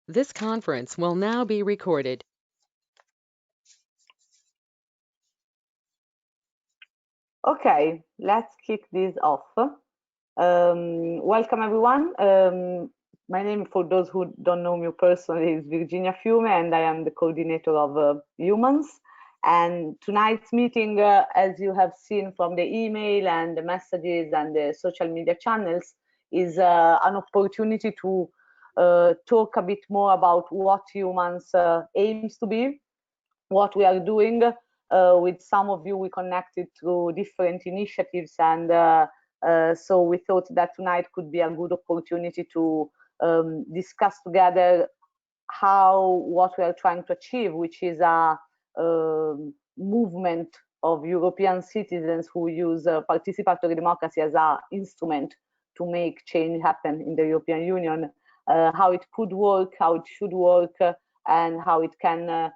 This conference will now be recorded. Okay, let's kick this off. Welcome everyone. My name, for those who don't know me personally, is Virginia Fiume, and I am the coordinator of Eumans. And tonight's meeting, as you have seen from the email and the messages and the social media channels, is an opportunity to talk a bit more about what Eumans aims to be, what we are doing. With some of you, we connected through different initiatives, and so we thought that tonight could be a good opportunity to discuss together what we are trying to achieve, which is a movement of European citizens who use participatory democracy as an instrument to make change happen in the European Union, how it could work, how it should work, and how it can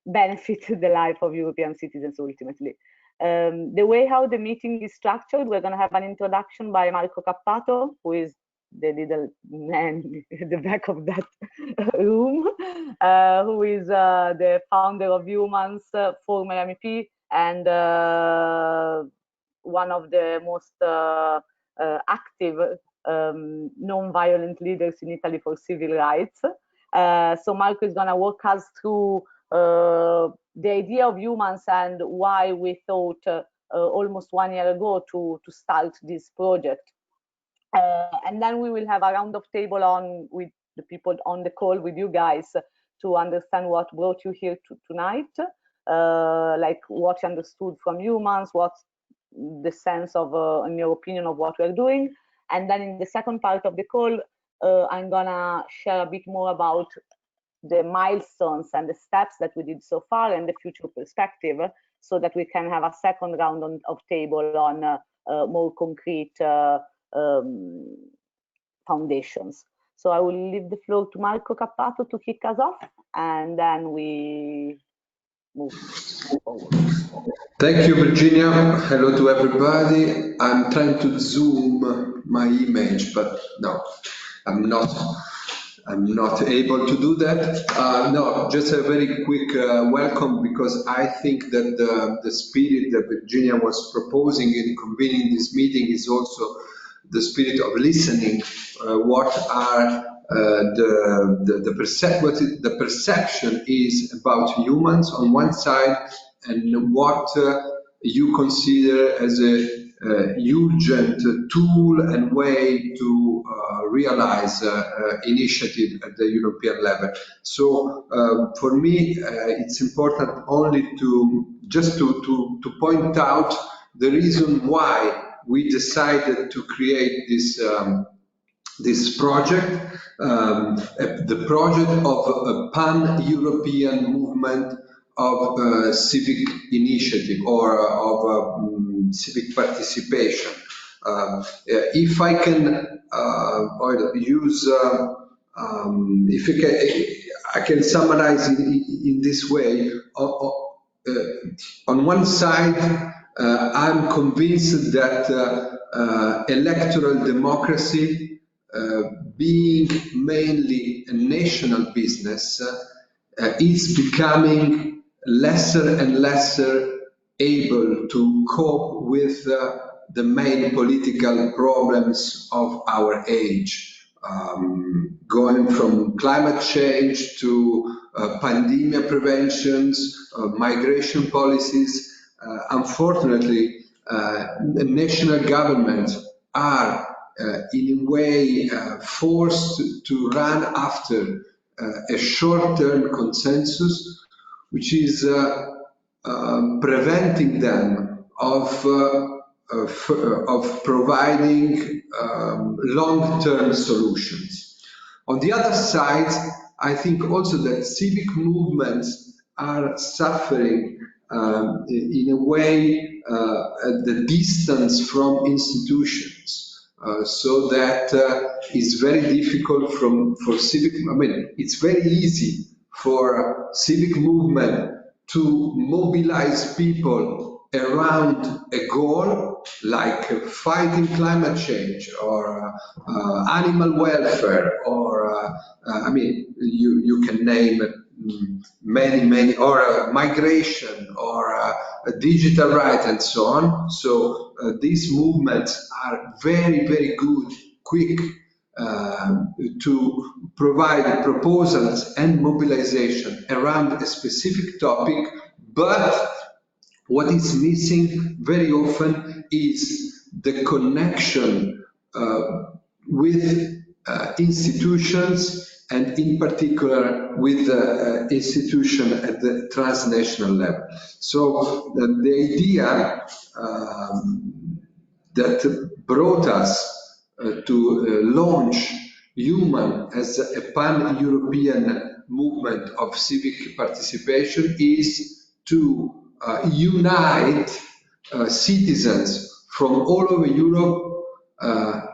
benefit the life of European citizens ultimately. The way how the meeting is structured, we're going to have an introduction by Marco Cappato, who is the little man at the back of that room, who is the founder of Eumans, former MEP, and one of the most active non-violent leaders in Italy for civil rights. So Marco is going to walk us through the idea of Eumans and why we thought almost 1 year ago to start this project. And then we will have a round of table with the people on the call with you guys to understand what brought you here tonight, like what you understood from Eumans, what's the sense of, in your opinion, of what we're doing. And then in the second part of the call, I'm gonna share a bit more about the milestones and the steps that we did so far and the future perspective, so that we can have a second round of table on more concrete foundations. So I will leave the floor to Marco Cappato to kick us off, and then we move forward. Thank you, Virginia. Hello to everybody. I'm trying to zoom my image, but no, I'm not able to do that. No, just a very quick welcome, because I think that the spirit that Virginia was proposing in convening this meeting is also the spirit of listening. What are the perception is about Eumans on one side, and what you consider as a urgent tool and way to realize initiative at the European level. So for me, it's important only to point out the reason why we decided to create this project, the project of a pan-European movement of civic initiative or of civic participation. If I can use, I can summarize in this way. On one side, I'm convinced that electoral democracy, being mainly a national business, is becoming lesser and lesser able to cope with the main political problems of our age, going from climate change to pandemic preventions, migration policies. Unfortunately, the national governments are in a way forced to run after a short-term consensus, which is preventing them of providing long-term solutions. On the other side, I think also that civic movements are suffering in a way the distance from institutions. So that it's very difficult for civic, it's very easy for civic movement to mobilize people around a goal like fighting climate change or animal welfare or I mean, you can name many, or migration, or digital right, and so on. So these movements are very good, quick, to provide proposals and mobilization around a specific topic, but what is missing very often is the connection with institutions, and in particular with the institution at the transnational level. So the idea that brought us to launch Human as a pan-European movement of civic participation is to unite citizens from all over Europe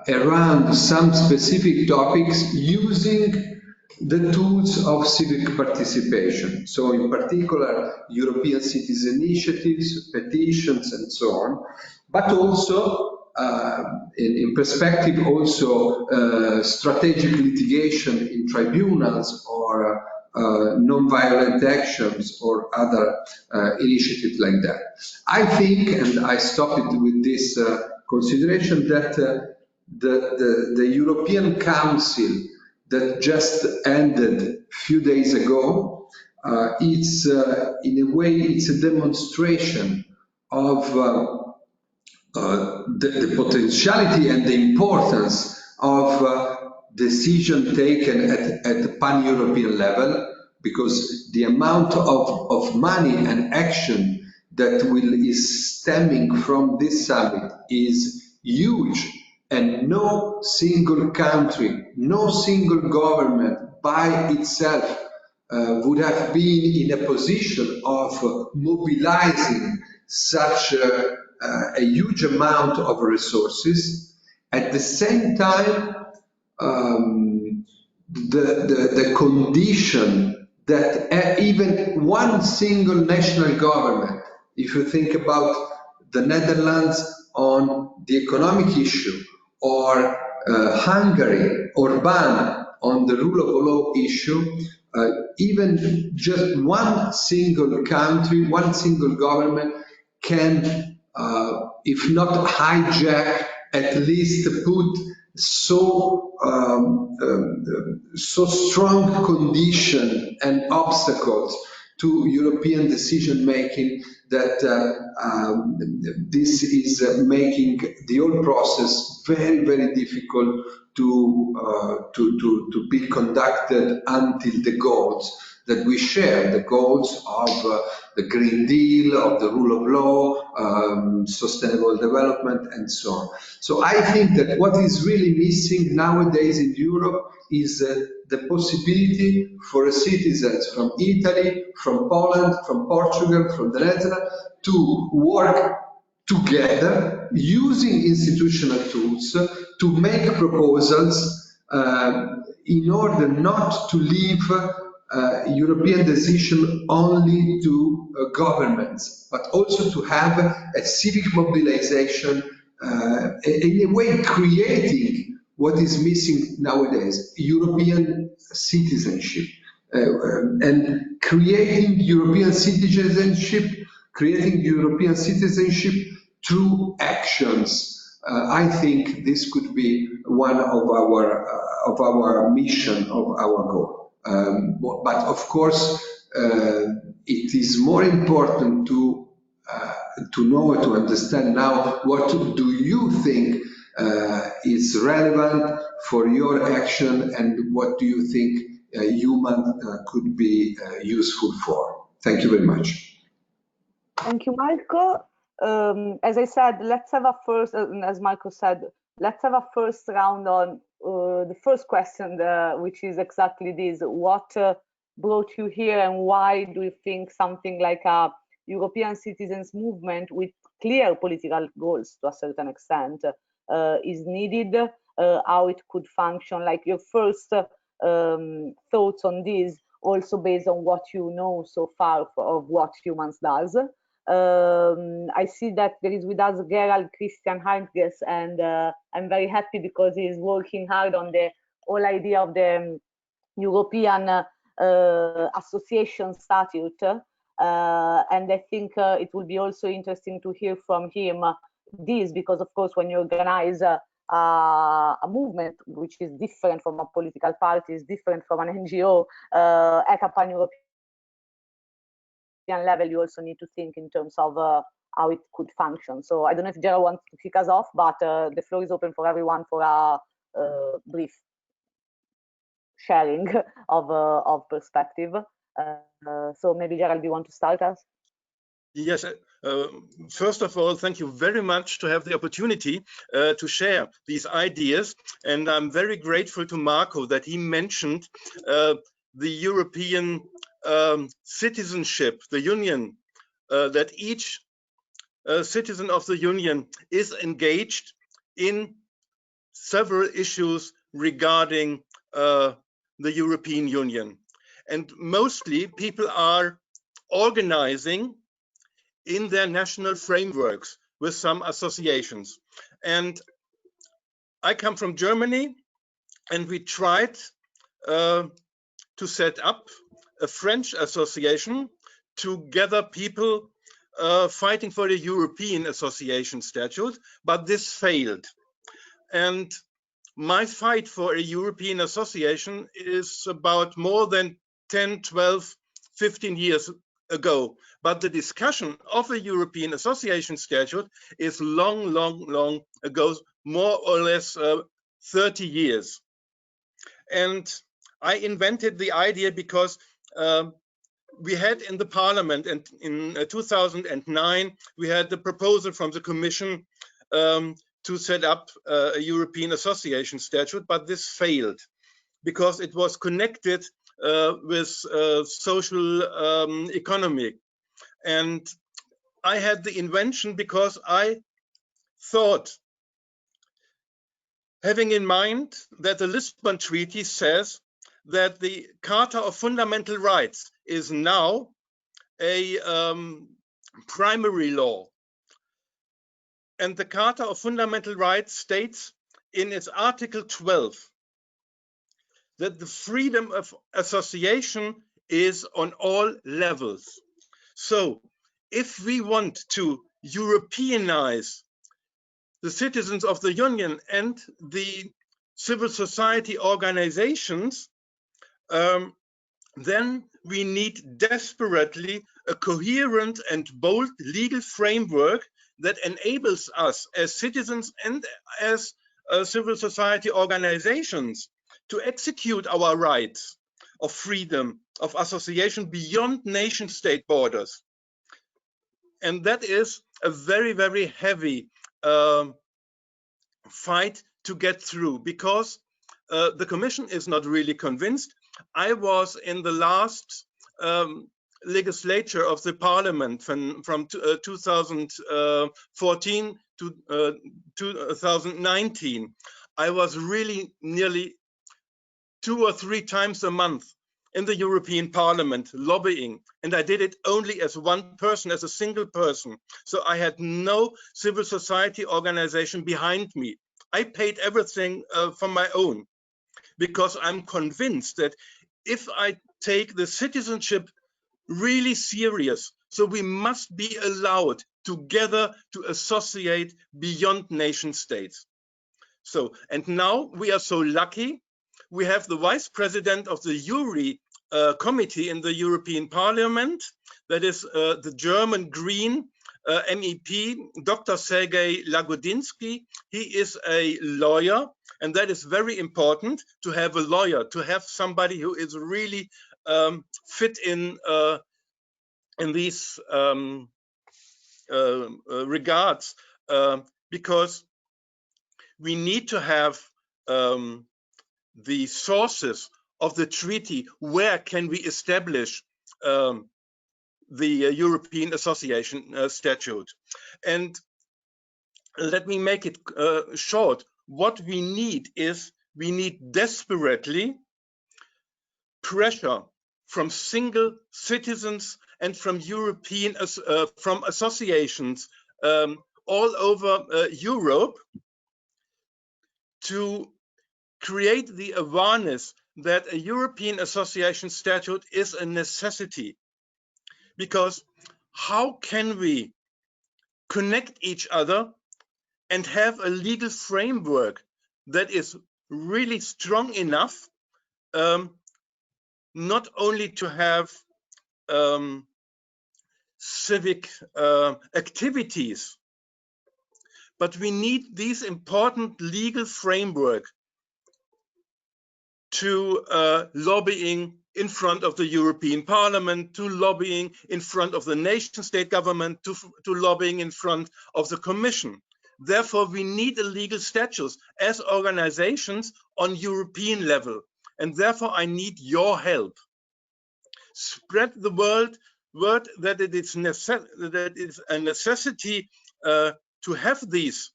around some specific topics using the tools of civic participation. So in particular, European citizen initiatives, petitions, and so on, but also in perspective also strategic litigation in tribunals, or non-violent actions, or other initiatives like that. I think, and I stop it with this consideration, that the European Council that just ended a few days ago, it's in a way, it's a demonstration of the potentiality and the importance of decision taken at the pan-European level, because the amount of money and action that is stemming from this summit is huge, and no single country, no single government by itself would have been in a position of mobilizing such a huge amount of resources. At the same time, the condition that even one single national government, if you think about the Netherlands on the economic issue, or Hungary, Orban on the rule of law issue, even just one single country, one single government can, if not hijack, at least put so strong condition and obstacles to European decision making that this is making the whole process very difficult to be conducted until the goals that we share, the goals of the Green Deal, of the rule of law, sustainable development, and so on. So I think that what is really missing nowadays in Europe is the possibility for citizens from Italy, from Poland, from Portugal, from the Netherlands to work together using institutional tools to make proposals in order not to leave European decision only to governments, but also to have a civic mobilization, in a way creating what is missing nowadays, European citizenship. And creating European citizenship through actions. I think this could be one of our mission, of our goal. But of course, it is more important to know, to understand now, what do you think is relevant for your action, and what do you think human could be useful for. Thank you very much. Thank you, Marco. As I said, let's have a first, as Marco said, let's have a first round on the first question, which is exactly this. What brought you here, and why do you think something like a European citizens movement with clear political goals to a certain extent is needed? How it could function? Like your first thoughts on this, also based on what you know so far of what Eumans does. I see that there is with us Gerald Christian Hartges, and I'm very happy because he's working hard on the whole idea of the European Association Statute. And I think it will be also interesting to hear from him this, because of course when you organize a movement which is different from a political party, is different from an NGO, at a pan-European level, you also need to think in terms of how it could function. So I don't know if Gerald wants to kick us off, but the floor is open for everyone for a brief sharing of perspective. So maybe Gerald, do you want to start us? Yes, first of all, thank you very much to have the opportunity to share these ideas. And I'm very grateful to Marco that he mentioned the European citizenship, the Union, that each citizen of the Union is engaged in several issues regarding the European Union. And mostly people are organizing in their national frameworks with some associations. And I come from Germany, and we tried to set up a French association to gather people fighting for the European Association Statute, but this failed. And my fight for a European association is about more than 10, 12, 15 years ago. But the discussion of a European Association Statute is long, long, long ago, more or less 30 years. And I invented the idea because we had in the Parliament, and in 2009, we had the proposal from the Commission to set up a European Association Statute, but this failed because it was connected with social economy. And I had the invention because I thought, having in mind that the Lisbon Treaty says that the Charter of Fundamental Rights is now a primary law. And the Charter of Fundamental Rights states in its Article 12 that the freedom of association is on all levels. So if we want to Europeanize the citizens of the Union and the civil society organizations, then we need desperately a coherent and bold legal framework that enables us as citizens and as civil society organizations to execute our rights of freedom of association beyond nation state borders. And that is a very, very heavy fight to get through, because the Commission is not really convinced. I was in the last legislature of the Parliament from 2014 to 2019. I was really nearly 2 or 3 times a month in the European Parliament lobbying, and I did it only as one person, as a single person. So I had no civil society organization behind me. I paid everything from my own, because I'm convinced that if I take the citizenship really serious, so we must be allowed together to associate beyond nation states. So, and now we are so lucky, we have the vice president of the URI committee in the European Parliament, that is the German Green MEP, Dr. Sergei Lagodinsky. He is a lawyer, and that is very important to have a lawyer, to have somebody who is really fit in these regards, because we need to have the sources of the treaty. Where can we establish the European Association Statute? And let me make it short. What we need is, we need desperately pressure from single citizens and from European, from associations all over Europe to create the awareness that a European association statute is a necessity, because how can we connect each other and have a legal framework that is really strong enough, not only to have civic activities, but we need these important legal framework to lobbying in front of the European Parliament, to lobbying in front of the nation state government, to lobbying in front of the Commission. Therefore, we need a legal status as organizations on European level. And therefore, I need your help. Spread the word that it is a necessity to have these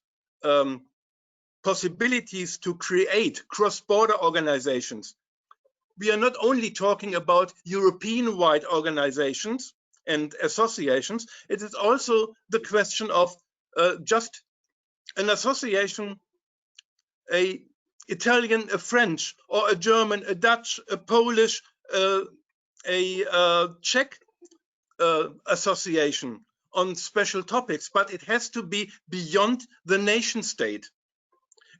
possibilities to create cross-border organizations. We are not only talking about European-wide organizations and associations, it is also the question of just an association, a Italian, a French, or a German, a Dutch, a Polish, a Czech association on special topics, but it has to be beyond the nation state.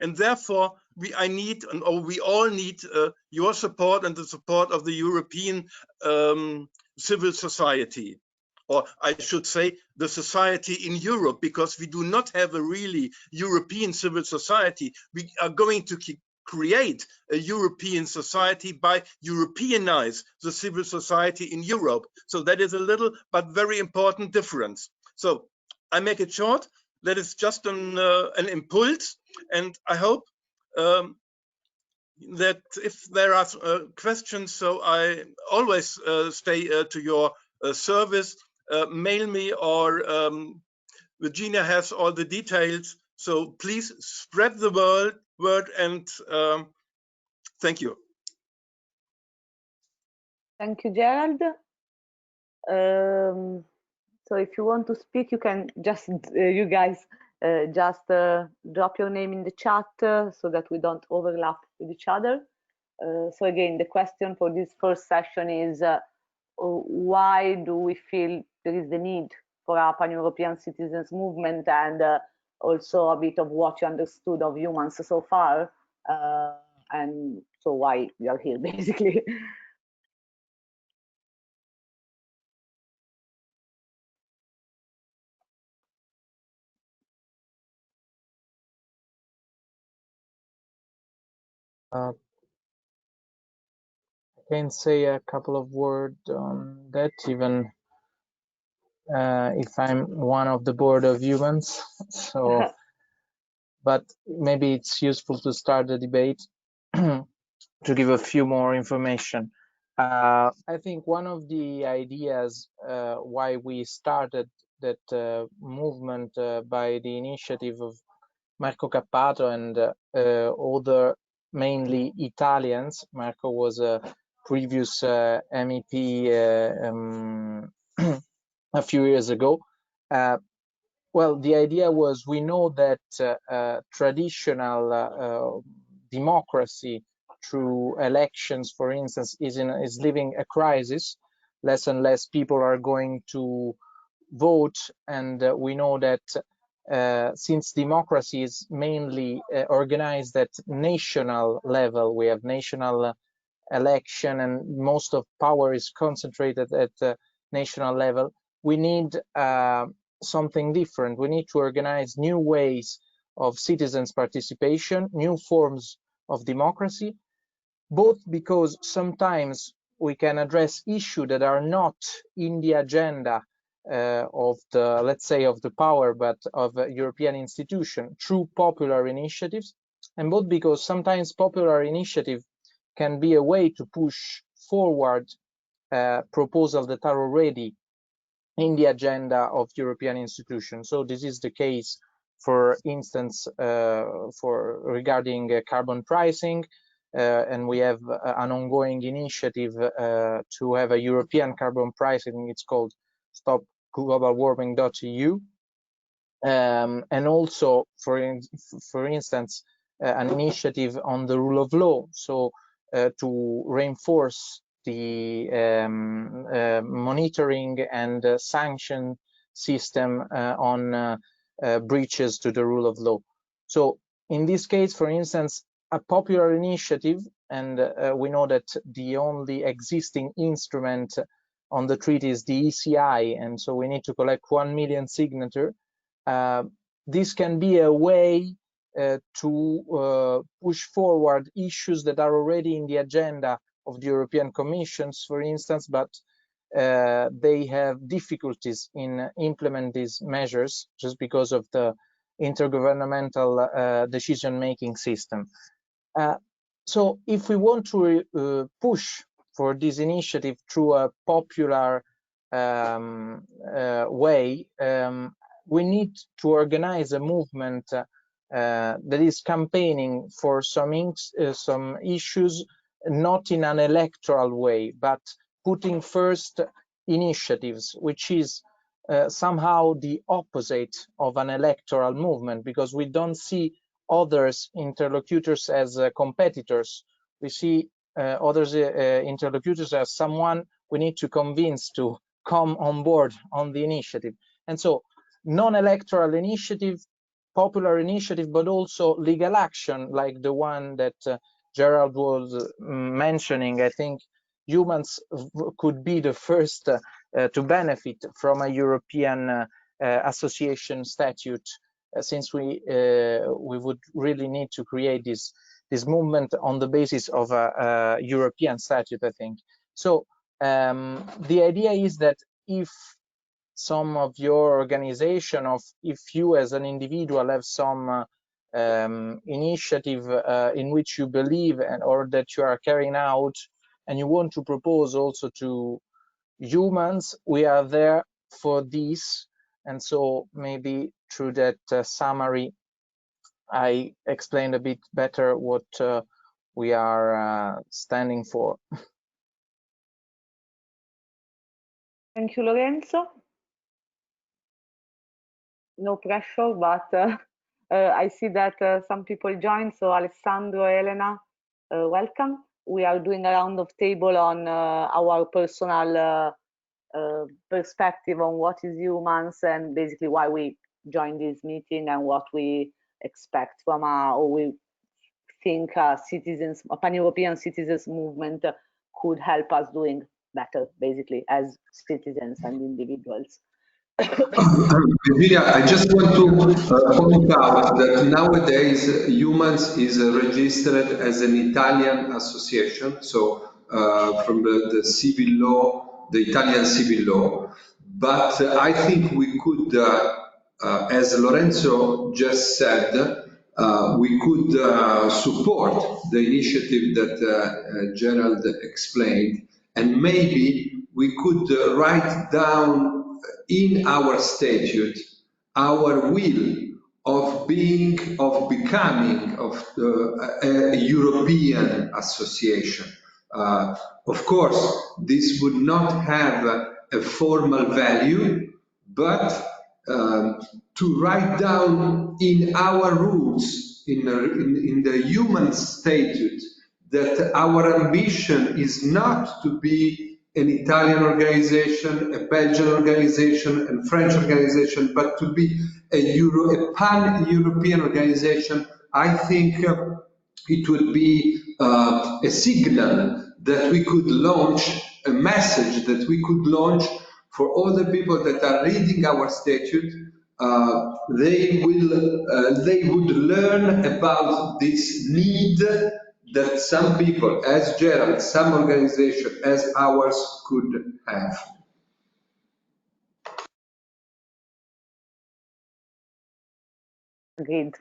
And therefore, we all need your support and the support of the European civil society, or I should say the society in Europe, because we do not have a really European civil society. We are going to create a European society by Europeanize the civil society in Europe. So that is a little but very important difference. So I make it short. That is just an impulse, and I hope that if there are questions, so I always stay to your service. Mail me, or Virginia has all the details. So please spread the word, and thank you. Thank you, Gerald. So if you want to speak, you can just, you guys, just drop your name in the chat so that we don't overlap with each other. So again, the question for this first session is, why do we feel there is the need for a pan-European citizens movement, and also a bit of what you understood of Eumans so far, and so why we are here, basically. I can say a couple of words on that, even if I'm one of the board of Eumans. So, but maybe it's useful to start the debate to give a few more information. I think one of the ideas why we started that movement by the initiative of Marco Cappato and other mainly Italians. Marco was a previous MEP a few years ago. Well, the idea was, we know that traditional democracy through elections, for instance, is living a crisis. Less and less people are going to vote, and we know that since democracy is mainly organized at national level, we have national election and most of power is concentrated at national level. We need something different. We need to organize new ways of citizens' participation, new forms of democracy, both because sometimes we can address issues that are not in the agenda of the, let's say, of the power, but of a European institution through popular initiatives, and both because sometimes popular initiative can be a way to push forward proposals that are already in the agenda of European institutions. So this is the case, for instance, for regarding carbon pricing, and we have an ongoing initiative to have a European carbon pricing. It's called stopglobalwarming.eu, and also, for instance, an initiative on the rule of law. So to reinforce the monitoring and sanction system on breaches to the rule of law. So in this case, for instance, a popular initiative, and we know that the only existing instrument on the treaty is the ECI, and so we need to collect 1 million signatures. This can be a way to push forward issues that are already in the agenda of the European Commissions, for instance, but they have difficulties in implement these measures just because of the intergovernmental decision-making system. So if we want to push for this initiative through a popular way, we need to organize a movement that is campaigning for some issues, not in an electoral way, but putting first initiatives, which is somehow the opposite of an electoral movement, because we don't see others interlocutors as competitors. We see others interlocutors as someone we need to convince to come on board on the initiative. And so non-electoral initiative, popular initiative, but also legal action like the one that Gerald was mentioning. I think Eumans could be the first to benefit from a European association statute, since we would really need to create this movement on the basis of a European statute, I think. So the idea is that if some of your organization, or if you as an individual have some initiative in which you believe or that you are carrying out, and you want to propose also to Eumans, we are there for this. And so maybe through that summary, I explained a bit better what we are standing for. Thank you, Lorenzo. No pressure, but I see that some people joined. So Alessandro, Elena, welcome. We are doing a round of table on our personal perspective on what is Eumans and basically why we joined this meeting and what we expect from or we think citizens, a pan-European citizens movement could help us doing better, basically, as citizens and individuals. Virginia, I just want to point out that nowadays Eumans is registered as an Italian association, so from the civil law, the Italian civil law. But I think we could, as Lorenzo just said, we could support the initiative that Gerald explained, and maybe we could write down in our statute our will of becoming a European association. Of course, this would not have a formal value, but to write down in our rules, in the human statute, that our ambition is not to be an Italian organization, a Belgian organization, and French organization, but to be a pan-European organization. I think it would be a signal that we could launch, a message that we could launch for all the people that are reading our statute. They would learn about this need that some people, as Gerald, some organization as ours could have. Agreed.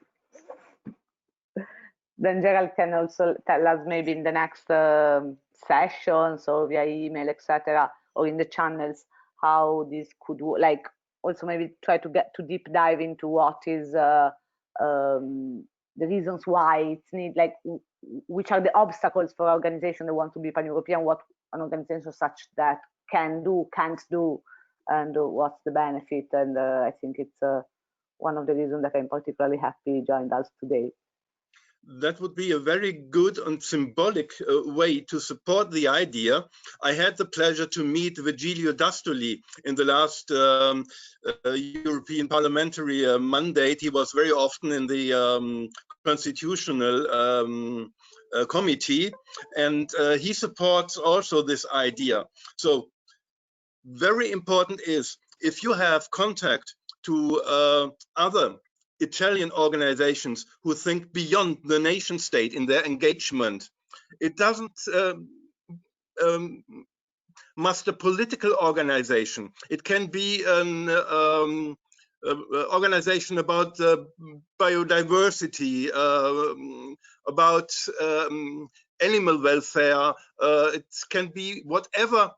Then Gerald can also tell us maybe in the next sessions or via email, etc., or in the channels, how this could like also maybe try to get to deep dive into what is the reasons why it's need, like which are the obstacles for organizations that want to be pan-European, what an organization such that can do, can't do, and what's the benefit. And I think it's one of the reasons that I'm particularly happy you joined us today. that would be a very good and symbolic way to support the idea. I had the pleasure to meet Virgilio Dastoli in the last European parliamentary mandate. He was very often in the constitutional committee, and he supports also this idea. So very important is, if you have contact to other Italian organizations who think beyond the nation state in their engagement, it doesn't must a political organization. It can be an organization about biodiversity, about animal welfare. It can be whatever,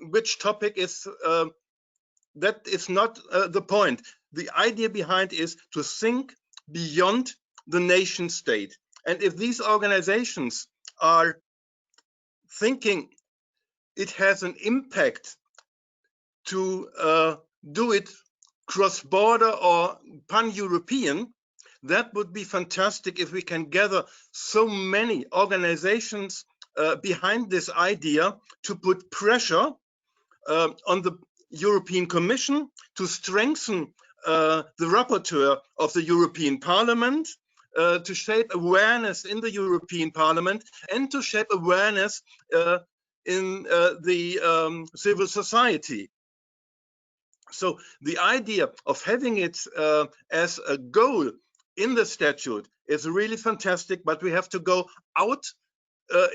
which topic is, that is not the point. The idea behind is to think beyond the nation state. And if these organizations are thinking it has an impact to do it cross-border or pan-European, that would be fantastic if we can gather so many organizations behind this idea to put pressure on the European Commission to strengthen the rapporteur of the European Parliament, to shape awareness in the European Parliament, and to shape awareness in the civil society. So the idea of having it as a goal in the statute is really fantastic, but we have to go out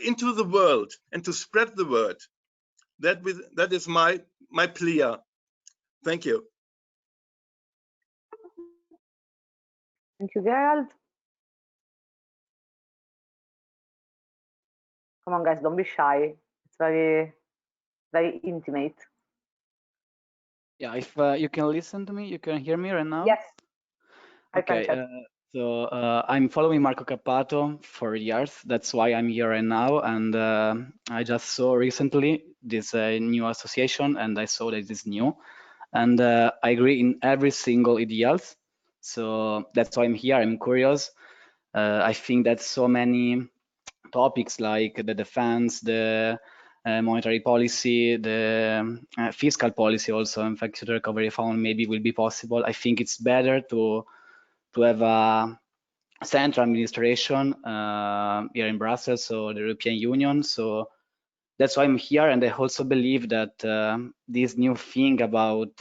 into the world and to spread the word. That is my plea. Thank you. Thank you, Gerald. Come on, guys, don't be shy. It's very, very intimate. Yeah, if you can listen to me, you can hear me right now? Yes. Okay, so I'm following Marco Cappato for years. That's why I'm here right now. And I just saw recently this new association, and I saw that it is new. And I agree in every single ideals. So that's why I'm here. I'm curious. I think that so many topics like the defense, the monetary policy, the fiscal policy also, in fact, the recovery fund maybe will be possible. I think it's better to have a central administration here in Brussels, so the European Union. So that's why I'm here, and I also believe that this new thing about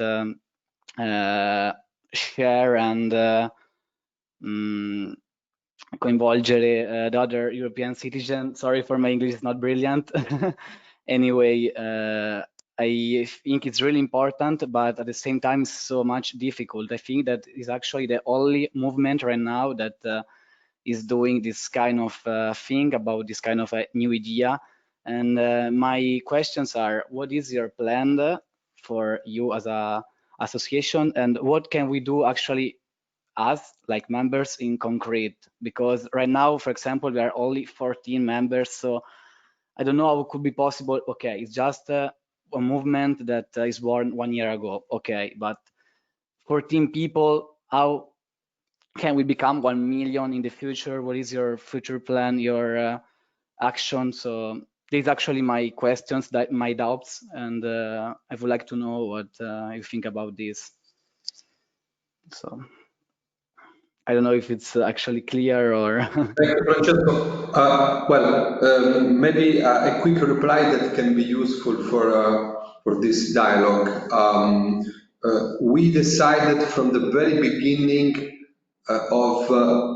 share and coinvolgere the other European citizens. Sorry for my English, it's not brilliant. Anyway, I think it's really important, but at the same time, it's so much difficult. I think that is actually the only movement right now that is doing this kind of thing about this kind of a new idea. And my questions are, what is your plan for you as a association, and what can we do actually as like members in concrete? Because right now, for example, we are only 14 members, so I don't know how it could be possible. Okay, it's just a movement that is born 1 year ago. Okay, but 14 people, how can we become 1 million in the future? What is your future plan, your action? So these are actually my questions, my doubts, and I would like to know what you think about this. So I don't know if it's actually clear or. Thank you, Francesco. Maybe a quick reply that can be useful for this dialogue. We decided from the very beginning of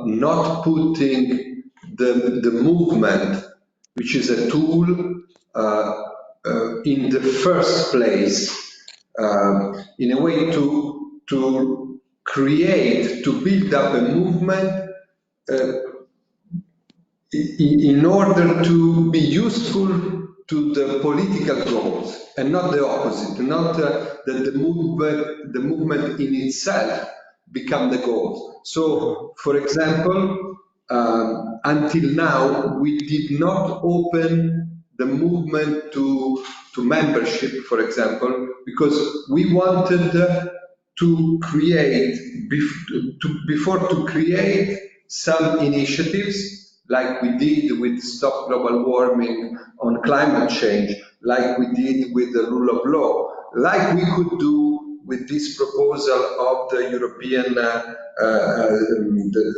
not putting the movement, which is a tool, in the first place, in a way to create, to build up a movement in order to be useful to the political goals, and not the opposite, not that the movement in itself become the goal. So, for example, until now, we did not open the movement to membership, for example, because we wanted to create, before to create, some initiatives, like we did with Stop Global Warming on climate change, like we did with the rule of law, like we could do with this proposal of the European the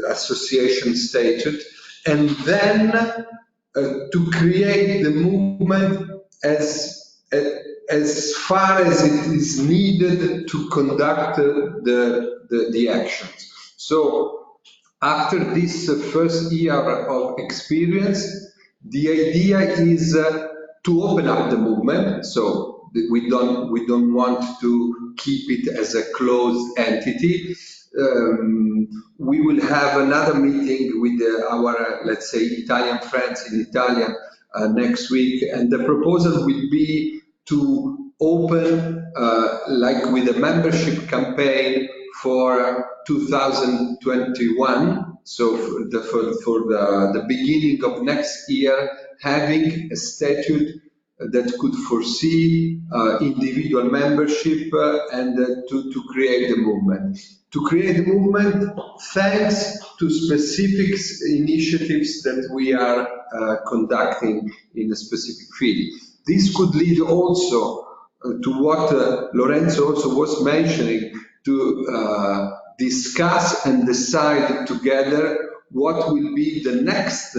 Association Statute, and then to create the movement as far as it is needed to conduct the actions. So after this first year of experience, the idea is to open up the movement. So we don't want to keep it as a closed entity. We will have another meeting with our, let's say, Italian friends in Italian next week, and the proposal will be to open, like with a membership campaign for 2021, so for the beginning of next year, having a statute that could foresee individual membership and to create the movement. To create the movement thanks to specific initiatives that we are conducting in a specific field. This could lead also to what Lorenzo also was mentioning, to discuss and decide together what will be the next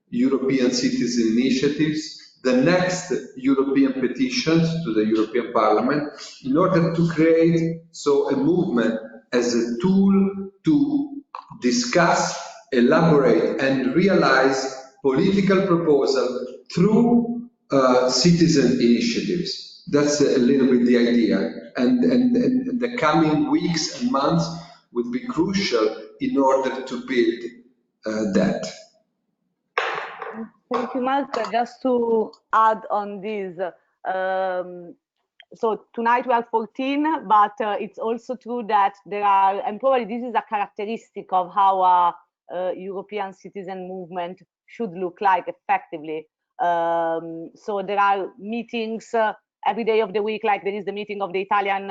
European citizen initiatives, the next European petitions to the European Parliament, in order to create a movement as a tool to discuss, elaborate, and realize political proposals through citizen initiatives. That's a little bit the idea. And the coming weeks and months would be crucial in order to build that. Thank you, Marco. Just to add on this, so tonight we are 14, but it's also true that there are, and probably this is a characteristic of how a European citizen movement should look like effectively. So there are meetings every day of the week, like there is the meeting of the Italian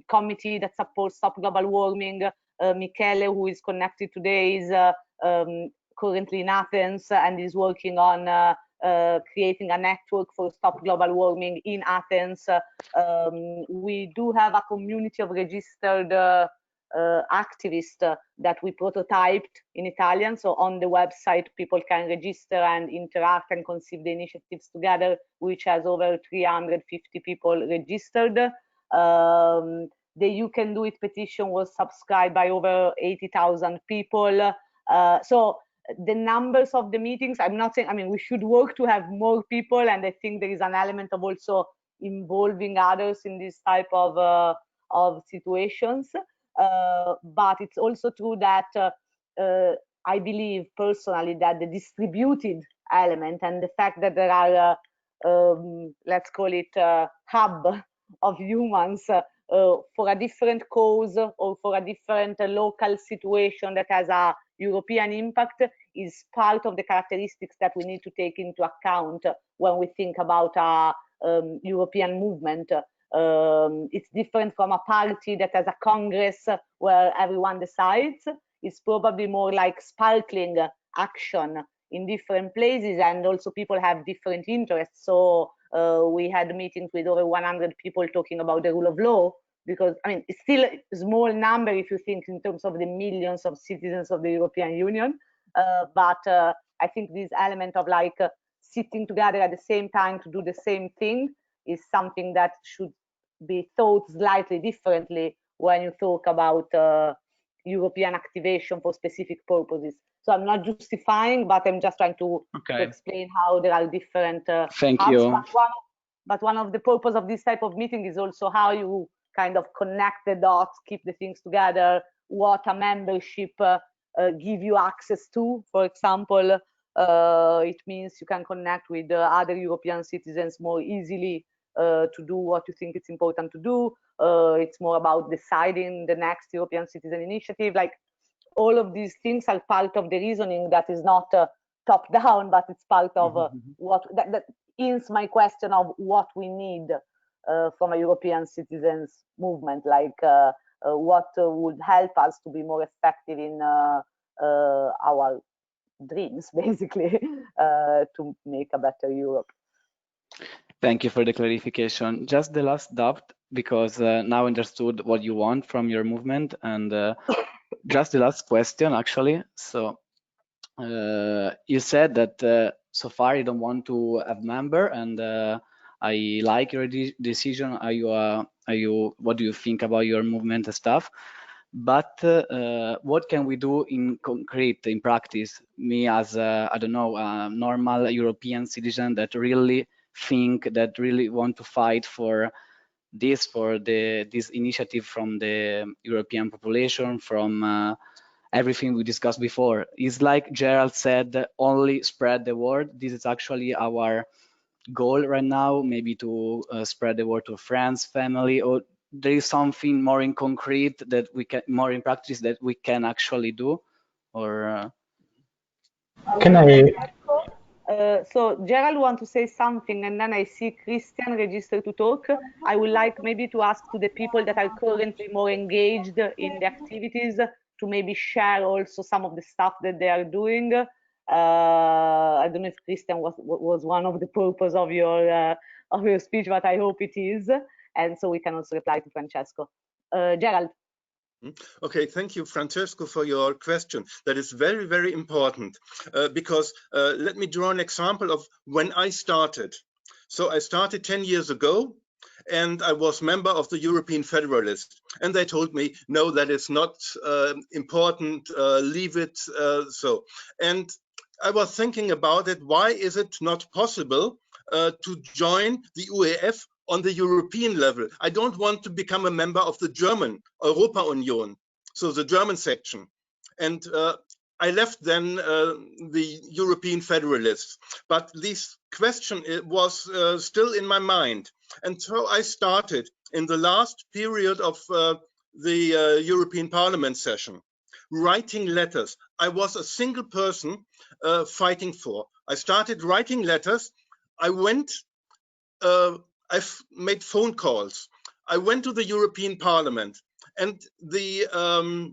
committee that supports Stop Global Warming. Michele, who is connected today, is currently in Athens and is working on creating a network for Stop Global Warming in Athens. We do have a community of registered activists that we prototyped in Italian. So on the website, people can register and interact and conceive the initiatives together, which has over 350 people registered. The You Can Do It petition was subscribed by over 80,000 people. So the numbers of the meetings, I'm not saying, I mean, we should work to have more people, and I think there is an element of also involving others in this type of situations. But it's also true that I believe personally that the distributed element and the fact that there are, let's call it a hub of humans for a different cause or for a different local situation that has a European impact is part of the characteristics that we need to take into account when we think about a European movement. It's different from a party that has a congress where everyone decides. It's probably more like sparkling action in different places, and also people have different interests. So we had meetings with over 100 people talking about the rule of law, because I mean, it's still a small number if you think in terms of the millions of citizens of the European Union. But I think this element of like sitting together at the same time to do the same thing is something that should be thought slightly differently when you talk about European activation for specific purposes. So I'm not justifying, but I'm just trying to explain how there are different Thank hubs. you. But one of the purpose of this type of meeting is also how you kind of connect the dots, keep the things together, what a membership give you access to. For example, it means you can connect with other European citizens more easily to do what you think it's important to do. It's more about deciding the next European citizen initiative. Like all of these things are part of the reasoning that is not top down, but it's part of what that ends my question of what we need from a European citizens movement, like what would help us to be more effective in our dreams, basically, to make a better Europe. Thank you for the clarification. Just the last doubt, because now I understood what you want from your movement, and just the last question, actually. So you said that so far you don't want to have member, and I like your decision. Are you? What do you think about your movement and stuff? But what can we do in concrete, in practice? Me as I don't know, a normal European citizen that really really want to fight for this, this initiative from the European population, from everything we discussed before. It's like Gerald said, only spread the word. This is actually our goal right now, maybe to spread the word to friends, family, or there is something more in concrete that we can, more in practice that we can actually do, or Can I? So Gerald want to say something, and then I see Christian registered to talk. I would like maybe to ask to the people that are currently more engaged in the activities to maybe share also some of the stuff that they are doing. I don't know if Christian was one of the purpose of your speech, but I hope it is, and so we can also reply to Francesco. Gerald. Okay, thank you, Francesco, for your question. That is very, very important because let me draw an example of when I started. So I started 10 years ago, and I was member of the European Federalists. And they told me, no, that is not important, leave it so. And I was thinking about it, why is it not possible to join the UEF on the European level? I don't want to become a member of the German Europa Union, so the German section. And I left then the European Federalists, but this question was still in my mind. And so I started in the last period of the European Parliament session, writing letters. I was a single person fighting for. I started writing letters. I went, I've made phone calls. I went to the European Parliament, and the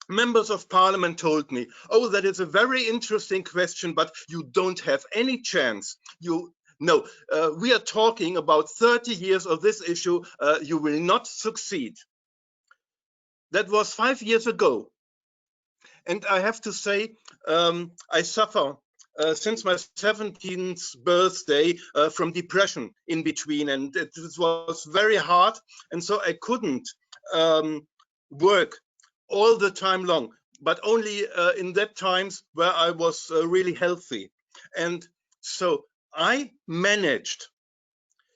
members of parliament told me, oh, that is a very interesting question, but you don't have any chance. No, we are talking about 30 years of this issue. You will not succeed. That was 5 years ago. And I have to say, I suffer since my 17th birthday from depression in between, and it was very hard, and so I couldn't work all the time long, but only in that times where I was really healthy. And so I managed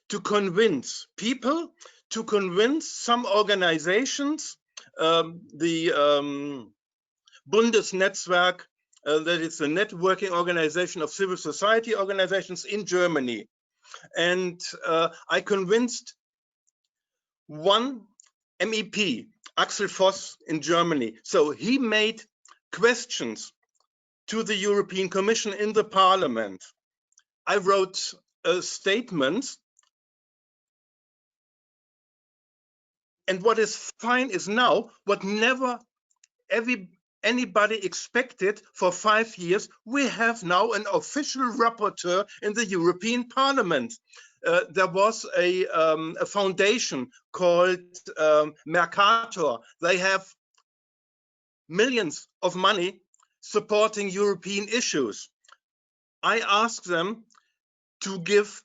to convince people, to convince some organizations, the Bundesnetzwerk, that is a networking organization of civil society organizations in Germany. And I convinced one MEP, Axel Voss in Germany. So he made questions to the European Commission in the Parliament. I wrote statements. And what is fine is now what never anybody expected for 5 years. We have now an official rapporteur in the European Parliament. There was a foundation called Mercator. They have millions of money supporting European issues. I asked them to give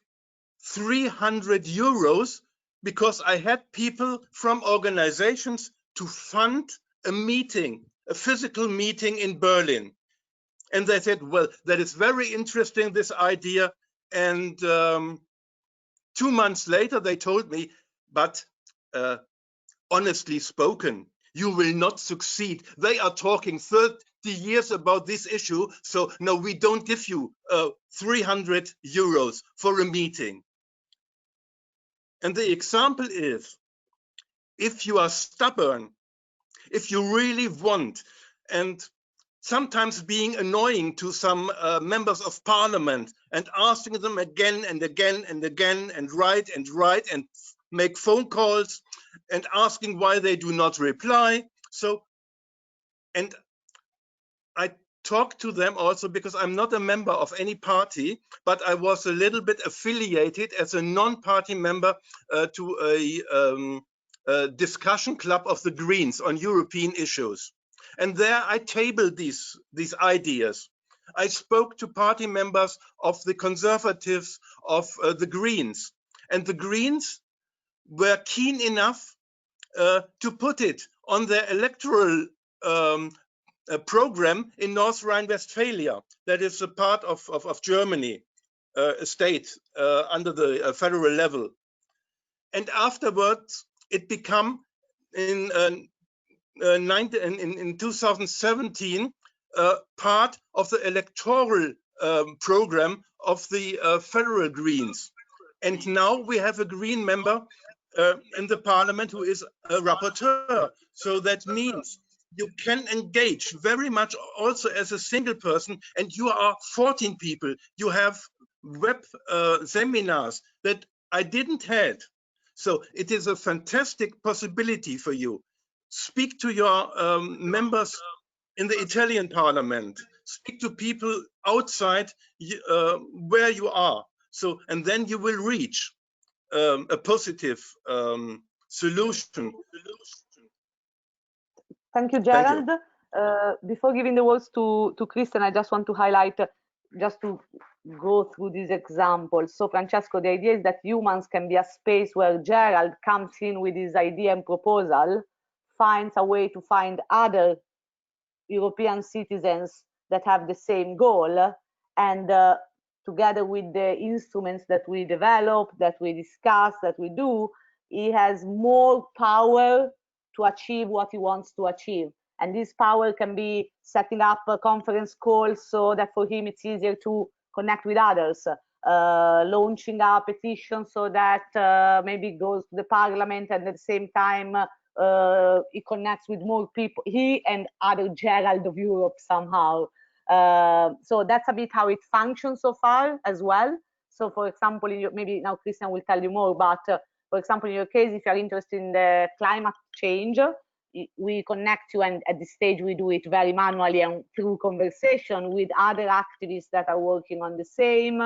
300 euros because I had people from organizations to fund a meeting, a physical meeting in Berlin. And they said, well, that is very interesting, this idea. And 2 months later, they told me, but honestly spoken, you will not succeed. They are talking 30 years about this issue. So no, we don't give you 300 euros for a meeting. And the example is, if you are stubborn, if you really want, and sometimes being annoying to some members of parliament and asking them again and again and again and write and make phone calls and asking why they do not reply. So, and I talked to them also because I'm not a member of any party, but I was a little bit affiliated as a non-party member to a discussion club of the Greens on European issues. And there I tabled these ideas. I spoke to party members of the Conservatives, of the Greens, and the Greens were keen enough to put it on their electoral program in North Rhine-Westphalia, that is a part of Germany, a state under the federal level. And afterwards, it became in 2017 part of the electoral program of the federal Greens. And now we have a Green member in the parliament who is a rapporteur. So that means you can engage very much also as a single person, and you are 14 people. You have web seminars that I didn't have. So it is a fantastic possibility for you. Speak to your members in the Italian parliament. Speak to people outside where you are. So, and then you will reach a positive solution. Thank you, Gerald. Before giving the words to Christian, I just want to highlight, just to go through this example. So, Francesco, the idea is that Eumans can be a space where Gerald comes in with his idea and proposal, finds a way to find other European citizens that have the same goal, and together with the instruments that we develop, that we discuss, that we do, he has more power to achieve what he wants to achieve. And this power can be setting up a conference call so that for him it's easier to connect with others, launching a petition so that maybe it goes to the parliament, and at the same time he connects with more people, he and other Gerald of Europe somehow. So that's a bit how it functions so far as well. So for example, maybe now Christian will tell you more, but for example, in your case, if you're interested in the climate change, we connect you, and at this stage we do it very manually and through conversation with other activists that are working on the same.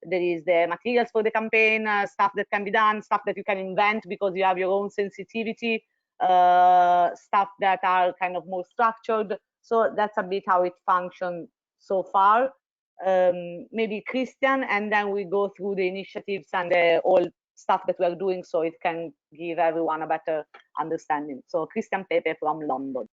There is the materials for the campaign, stuff that can be done, stuff that you can invent because you have your own sensitivity, stuff that are kind of more structured. So that's a bit how it functions so far. Maybe Christian, and then we go through the initiatives and all stuff that we're doing so it can give everyone a better understanding. So Christian Pepe from London.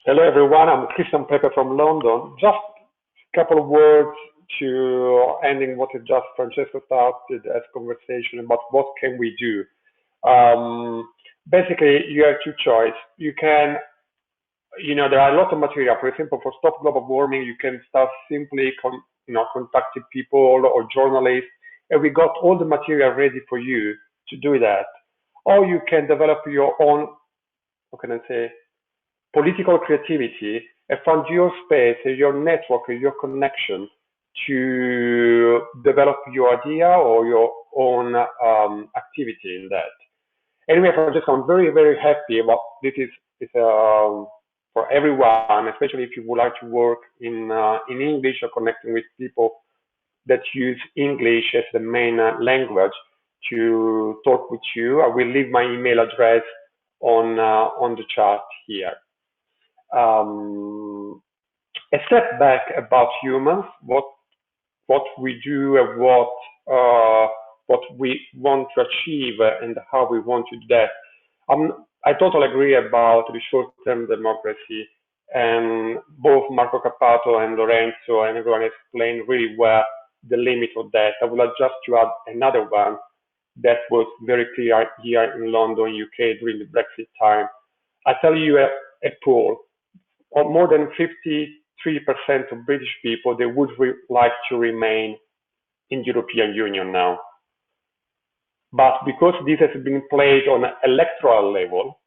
Hello everyone, I'm Christian Pepe from London. Just a couple of words to ending what just Francesco started as conversation about what can we do. Basically, you have two choices. You can, there are a lot of material. For example, for Stop Global Warming, you can start simply, contacting people or journalists, and we got all the material ready for you to do that. Or you can develop your own, what can I say, political creativity and find your space, your network, your connection to develop your idea or your own activity in that. Anyway, Francesco, I'm very, very happy about this. Is for everyone, especially if you would like to work in English or connecting with people that use English as the main language to talk with you. I will leave my email address on the chat here. A step back about Eumans, what we do and what we want to achieve and how we want to do that. I totally agree about the short-term democracy, and both Marco Cappato and Lorenzo and everyone explained really well the limit of that. I would like just to add another one that was very clear here in London, UK during the Brexit time. I tell you a poll, more than 53% of British people, they would like to remain in the European Union now. But because this has been played on an electoral level,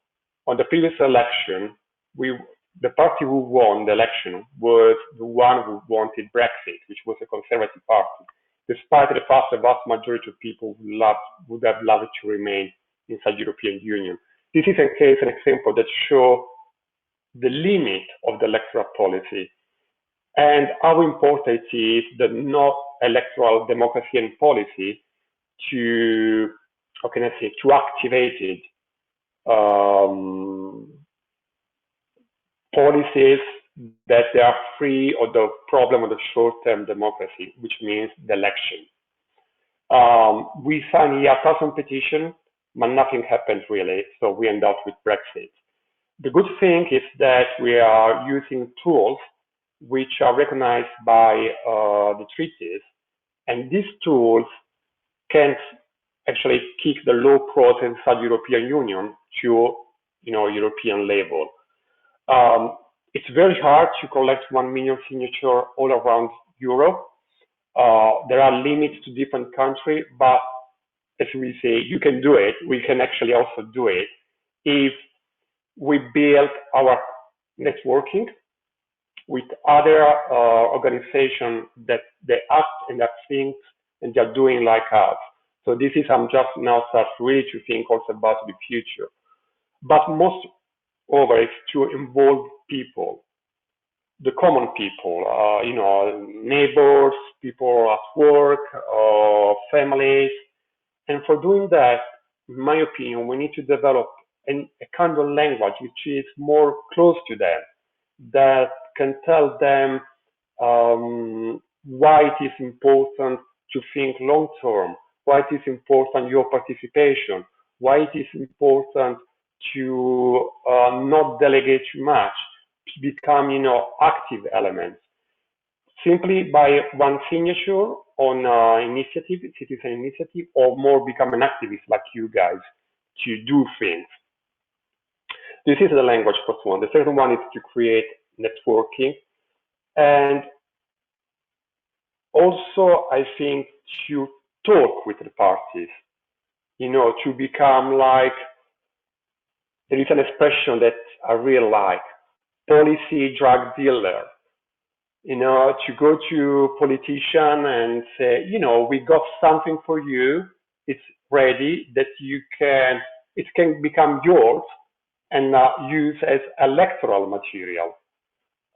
on the previous election, the party who won the election was the one who wanted Brexit, which was a conservative party, despite the fact that the vast majority of people would have loved to remain inside the European Union. This is an example that shows the limit of the electoral policy and how important it is the not electoral democracy and policy to, how can I say, to activate it. Policies that they are free of the problem of the short-term democracy, which means the election. We signed here 1,000 petitions, but nothing happened really, so we end up with Brexit. The good thing is that we are using tools which are recognized by the treaties, and these tools can actually kick the law process inside the European Union to, European level. It's very hard to collect 1 million signatures all around Europe. There are limits to different countries, but as we say, you can do it. We can actually also do it if we build our networking with other organizations that they act and that think and they're doing like us. So this is, I'm just now start really to think also about the future. But most over is to involve people, the common people, neighbors, people at work, families. And for doing that, in my opinion, we need to develop a kind of language which is more close to them, that can tell them why it is important to think long term, why it is important your participation, why it is important to not delegate too much, to become active elements. Simply by one signature on initiative, citizen initiative, or more become an activist like you guys to do things. This is the language first one. The second one is to create networking, and also I think to talk with the parties, to become like, there is an expression that I really like, policy drug dealer. To go to politician and say, we got something for you, it's ready, that it can become yours and use as electoral material.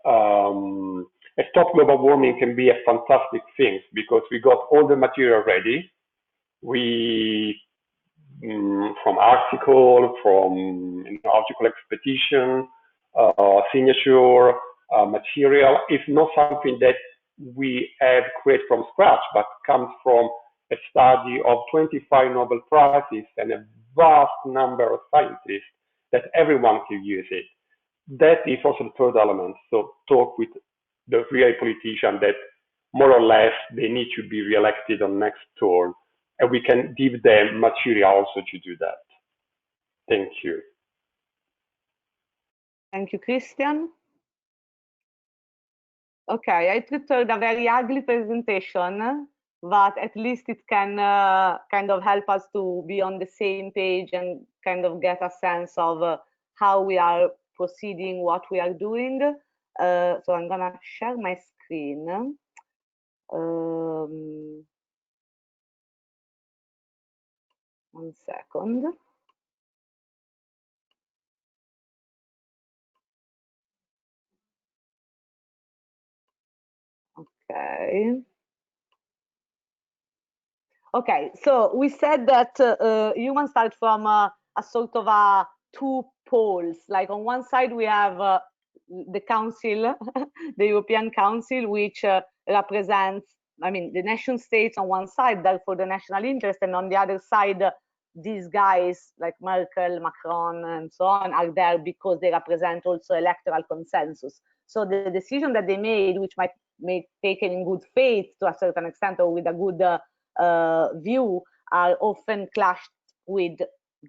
A stop global warming can be a fantastic thing because we got all the material ready. We, from article, from article expedition, signature, material, is not something that we have created from scratch, but comes from a study of 25 Nobel Prizes and a vast number of scientists that everyone can use it. That is also the third element. So talk with the real politician that more or less they need to be re-elected on next turn, and we can give them material also to do that. Thank you. Thank you, Christian. Okay, I prepared a very ugly presentation, but at least it can kind of help us to be on the same page and kind of get a sense of how we are proceeding, what we are doing. So I'm gonna share my screen. One second. Okay. Okay, so we said that humans start from a sort of two poles. Like on one side we have the council, the European Council, which represents, the nation states on one side, therefore the national interest, and on the other side, these guys like Merkel, Macron, and so on are there because they represent also electoral consensus. So the decision that they made, which might be taken in good faith to a certain extent or with a good view, are often clashed with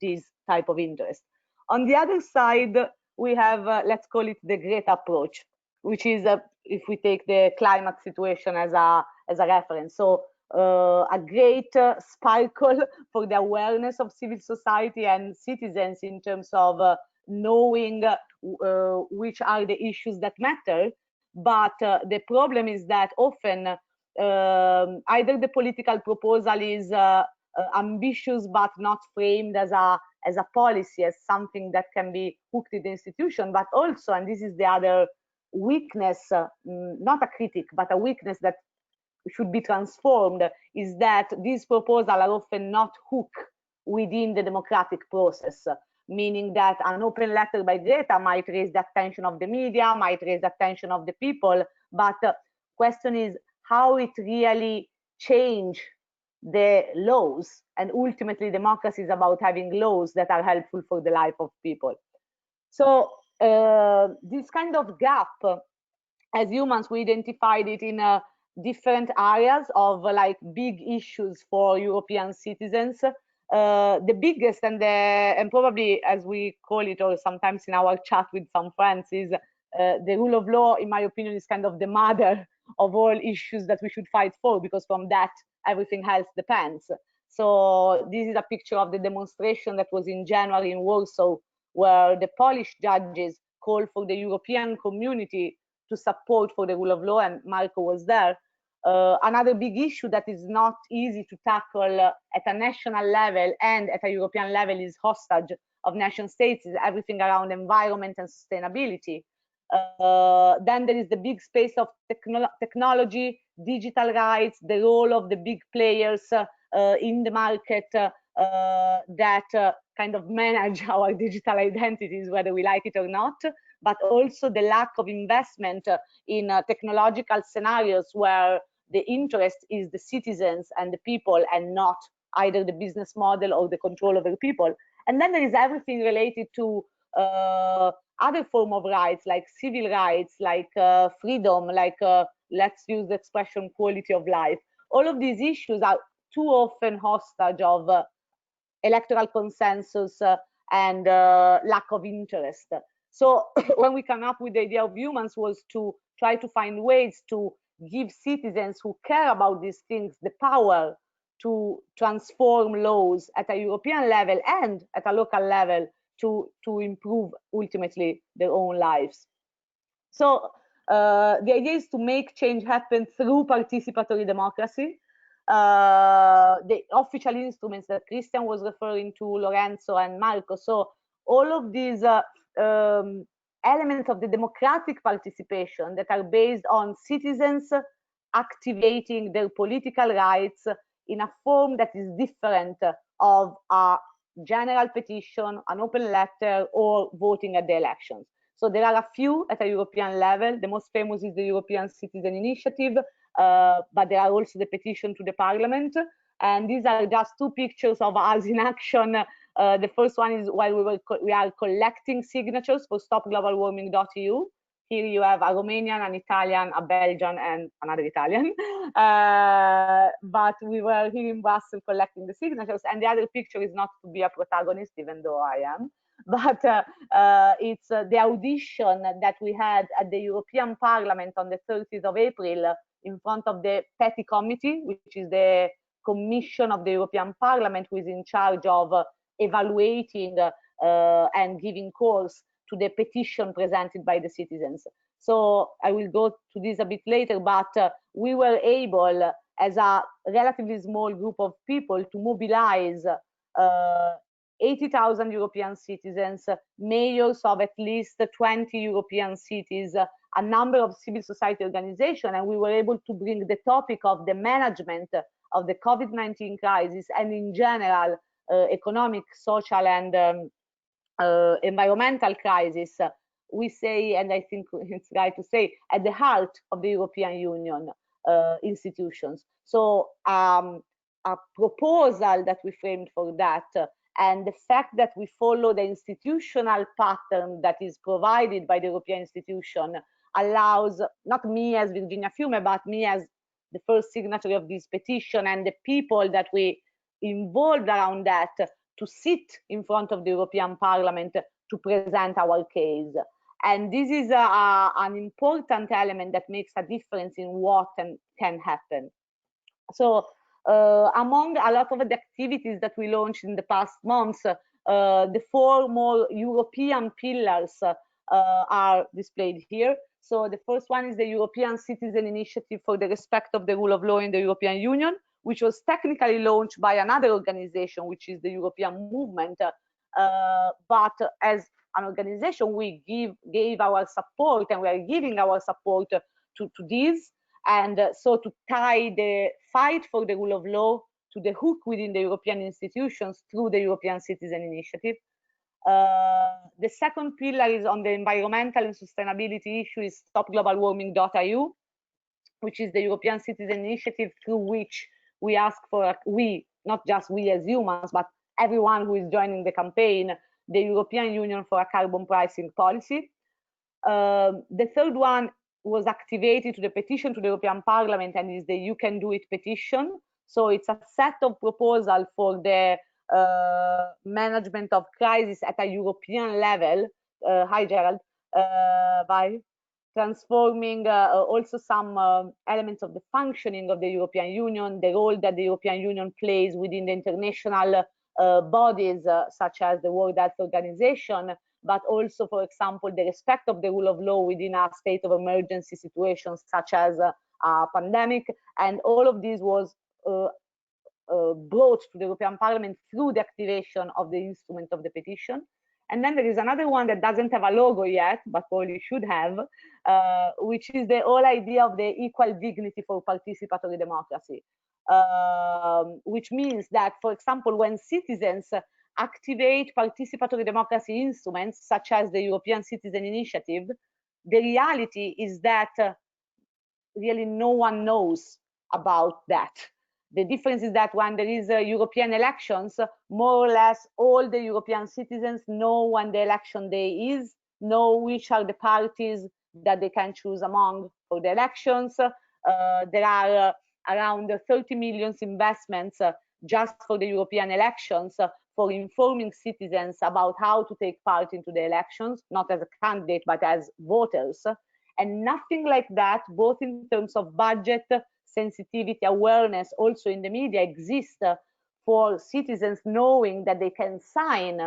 this type of interest. On the other side, we have, let's call it the great approach, which is, if we take the climate situation as a reference. So a great sparkle for the awareness of civil society and citizens in terms of knowing which are the issues that matter. But the problem is that often either the political proposal is ambitious but not framed as a as a policy, as something that can be hooked in the institution, but also, and this is the other weakness, not a critic, but a weakness that should be transformed, is that these proposals are often not hooked within the democratic process, meaning that an open letter by Greta might raise the attention of the media, might raise the attention of the people, but the question is how it really change the laws, and ultimately democracy is about having laws that are helpful for the life of people. So this kind of gap, as humans, we identified it in different areas of like big issues for European citizens. The biggest and probably, as we call it, or sometimes in our chat with some friends, is the rule of law, in my opinion, is kind of the mother of all issues that we should fight for, because from that everything else depends. So this is a picture of the demonstration that was in January in Warsaw, where the Polish judges called for the European community to support for the rule of law, and Marco was there. Another big issue that is not easy to tackle at a national level and at a European level is hostage of nation states, is everything around environment and sustainability. Then there is the big space of technology, digital rights, the role of the big players in the market that kind of manage our digital identities, whether we like it or not, but also the lack of investment in technological scenarios where the interest is the citizens and the people, and not either the business model or the control over people. And then there is everything related to other form of rights, like civil rights, like freedom, like let's use the expression quality of life. All of these issues are too often hostage of electoral consensus and lack of interest. So when we come up with the idea of Eumans was to try to find ways to give citizens who care about these things the power to transform laws at a European level and at a local level to improve ultimately their own lives. So the idea is to make change happen through participatory democracy. The official instruments that Christian was referring to, Lorenzo and Marco. So all of these elements of the democratic participation that are based on citizens activating their political rights in a form that is different of a general petition, an open letter, or voting at the elections. So there are a few at a European level. The most famous is the European Citizen Initiative, but there are also the petition to the Parliament. And these are just two pictures of us in action. The first one is while we are collecting signatures for stopglobalwarming.eu. Here you have a Romanian, an Italian, a Belgian, and another Italian. But we were here in Brussels collecting the signatures. And the other picture is not to be a protagonist, even though I am. But it's the audition that we had at the European Parliament on the 30th of April in front of the Petty Committee, which is the commission of the European Parliament, who is in charge of evaluating and giving course to the petition presented by the citizens. So I will go to this a bit later, but we were able, as a relatively small group of people, to mobilize 80,000 European citizens, mayors of at least 20 European cities, a number of civil society organizations, and we were able to bring the topic of the management of the COVID-19 crisis and in general economic, social, and environmental crisis, we say, and I think it's right to say, at the heart of the European Union institutions. So a proposal that we framed for that, and the fact that we follow the institutional pattern that is provided by the European institution allows not me as Virginia Fiume, but me as the first signatory of this petition and the people that we involved around that to sit in front of the European Parliament to present our case. And this is an important element that makes a difference in what can happen. So among a lot of the activities that we launched in the past months, the four more European pillars are displayed here. So the first one is the European Citizen Initiative for the Respect of the Rule of Law in the European Union, which was technically launched by another organization, which is the European Movement, but as an organization, we gave our support, and we are giving our support to this. And so to tie the fight for the rule of law to the hook within the European institutions through the European Citizen Initiative. The second pillar is on the environmental and sustainability issue is stopglobalwarming.eu, which is the European Citizen Initiative through which we ask for, not just we as humans, but everyone who is joining the campaign, the European Union for a carbon pricing policy. The third one was activated to the petition to the European Parliament, and is the You Can Do It petition. So it's a set of proposals for the management of crisis at a European level. Hi, Gerald. By transforming also some elements of the functioning of the European Union, the role that the European Union plays within the international bodies such as the World Health Organization, but also, for example, the respect of the rule of law within a state of emergency situations such as a pandemic. And all of this was brought to the European Parliament through the activation of the instrument of the petition. And then there is another one that doesn't have a logo yet, but probably should have, which is the whole idea of the equal dignity for participatory democracy, which means that, for example, when citizens activate participatory democracy instruments, such as the European Citizen Initiative, the reality is that really no one knows about that. The difference is that when there is European elections, more or less all the European citizens know when the election day is, know which are the parties that they can choose among for the elections. There are around 30 million investments just for the European elections for informing citizens about how to take part into the elections, not as a candidate, but as voters. And nothing like that, both in terms of budget, sensitivity, awareness, also in the media, exists for citizens knowing that they can sign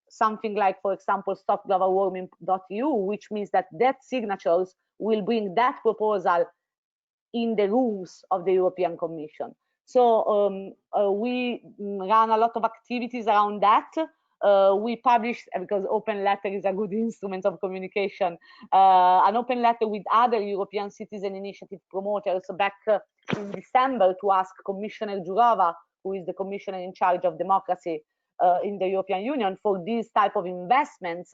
something like, for example, stopglobalwarming.eu, which means that signatures will bring that proposal in the rooms of the European Commission. So we run a lot of activities around that. We published, because open letter is a good instrument of communication, an open letter with other European Citizen Initiative promoters back in December to ask Commissioner Jourova, who is the commissioner in charge of democracy in the European Union, for these type of investments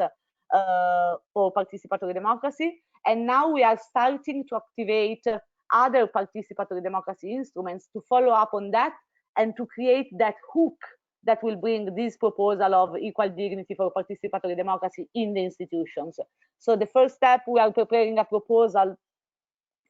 for participatory democracy. And now we are starting to activate other participatory democracy instruments to follow up on that and to create that hook that will bring this proposal of equal dignity for participatory democracy in the institutions. So the first step, we are preparing a proposal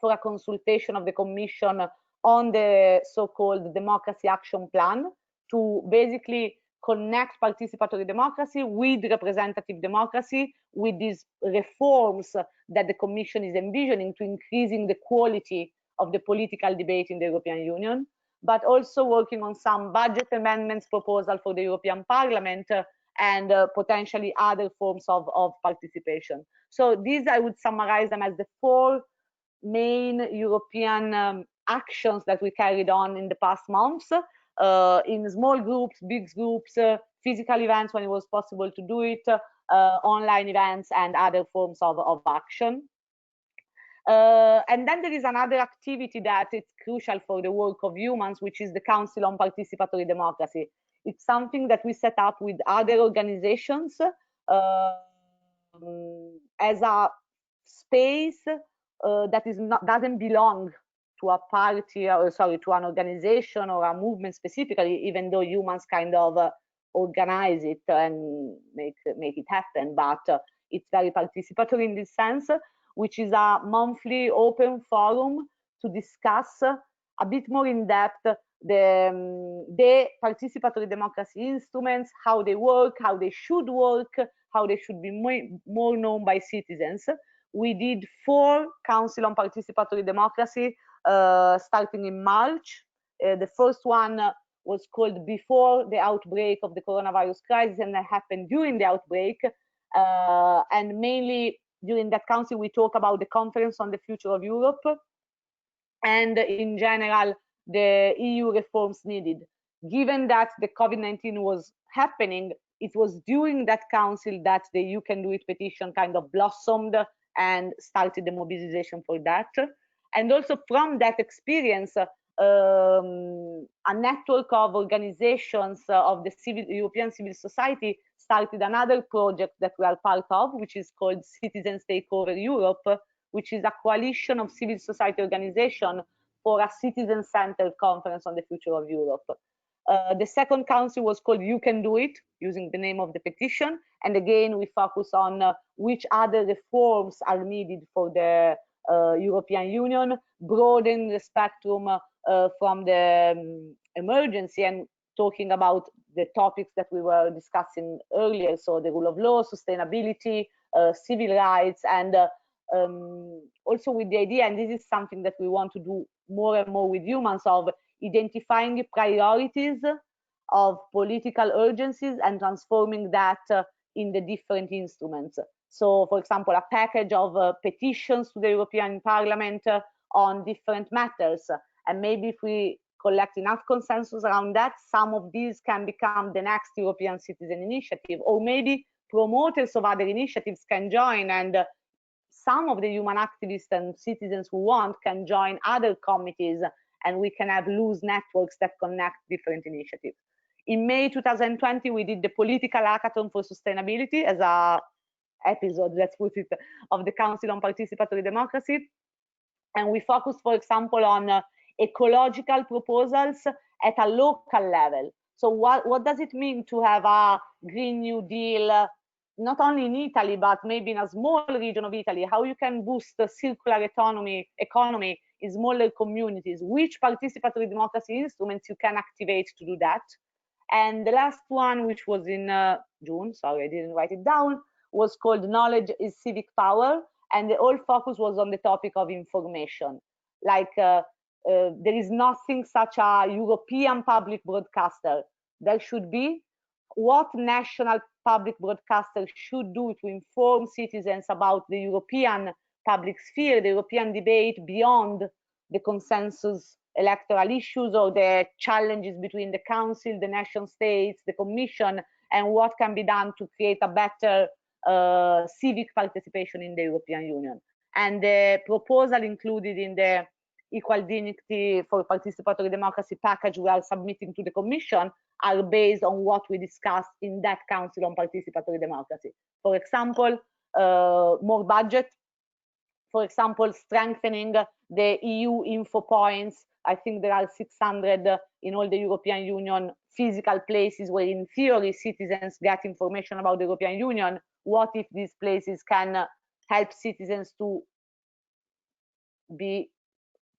for a consultation of the Commission on the so-called Democracy Action Plan to basically connect participatory democracy with representative democracy, with these reforms that the Commission is envisioning to increasing the quality of the political debate in the European Union, but also working on some budget amendments proposal for the European Parliament and potentially other forms of participation. So these, I would summarize them as the 4 main European actions that we carried on in the past months, in small groups, big groups, physical events when it was possible to do it, online events, and other forms of action. And then there is another activity that is crucial for the work of Eumans, which is the Council on Participatory Democracy. It's something that we set up with other organizations as a space that doesn't belong to a party, or sorry, to an organization or a movement specifically, even though Eumans kind of organize it and make it happen, but it's very participatory in this sense, which is a monthly open forum to discuss a bit more in depth the participatory democracy instruments, how they work, how they should work, how they should be more known by citizens. We did 4 Council on Participatory Democracy starting in March. The first one was called Before the Outbreak of the Coronavirus Crisis, and that happened during the outbreak. And mainly during that council, we talk about the Conference on the Future of Europe and in general, the EU reforms needed. Given that the COVID-19 was happening, it was during that council that the You Can Do It petition kind of blossomed and started the mobilization for that. And also from that experience, a network of organizations of the European civil society started another project that we are part of, which is called Citizens Take Over Europe, which is a coalition of civil society organizations for a citizen-centered conference on the future of Europe. The second council was called You Can Do It, using the name of the petition. And again, we focus on which other reforms are needed for the European Union, broaden the spectrum from the emergency and talking about the topics that we were discussing earlier. So the rule of law, sustainability, civil rights, and also with the idea, and this is something that we want to do more and more with Eumans, of identifying priorities of political urgencies and transforming that in the different instruments. So, for example, a package of petitions to the European Parliament on different matters. And maybe if we collect enough consensus around that, some of these can become the next European Citizen Initiative, or maybe promoters of other initiatives can join, and some of the human activists and citizens who want can join other committees, and we can have loose networks that connect different initiatives. In May 2020, we did the Political Hackathon for Sustainability as a episode, let's put it, of the Council on Participatory Democracy. And we focused, for example, on ecological proposals at a local level. So what does it mean to have a Green New Deal, not only in Italy, but maybe in a small region of Italy? How you can boost the circular economy in smaller communities? Which participatory democracy instruments you can activate to do that? And the last one, which was in June, sorry, I didn't write it down, was called Knowledge is Civic Power. And the whole focus was on the topic of information. Like there is nothing such a European public broadcaster. There should be. What national public broadcaster should do to inform citizens about the European public sphere, the European debate beyond the consensus electoral issues or the challenges between the Council, the nation states, the Commission, and what can be done to create a better civic participation in the European Union. And the proposal included in the Equal Dignity for Participatory Democracy package we are submitting to the Commission are based on what we discussed in that Council on Participatory Democracy. For example, more budget. For example, strengthening the EU info points. I think there are 600 in all the European Union physical places where in theory citizens get information about the European Union. What if these places can help citizens to be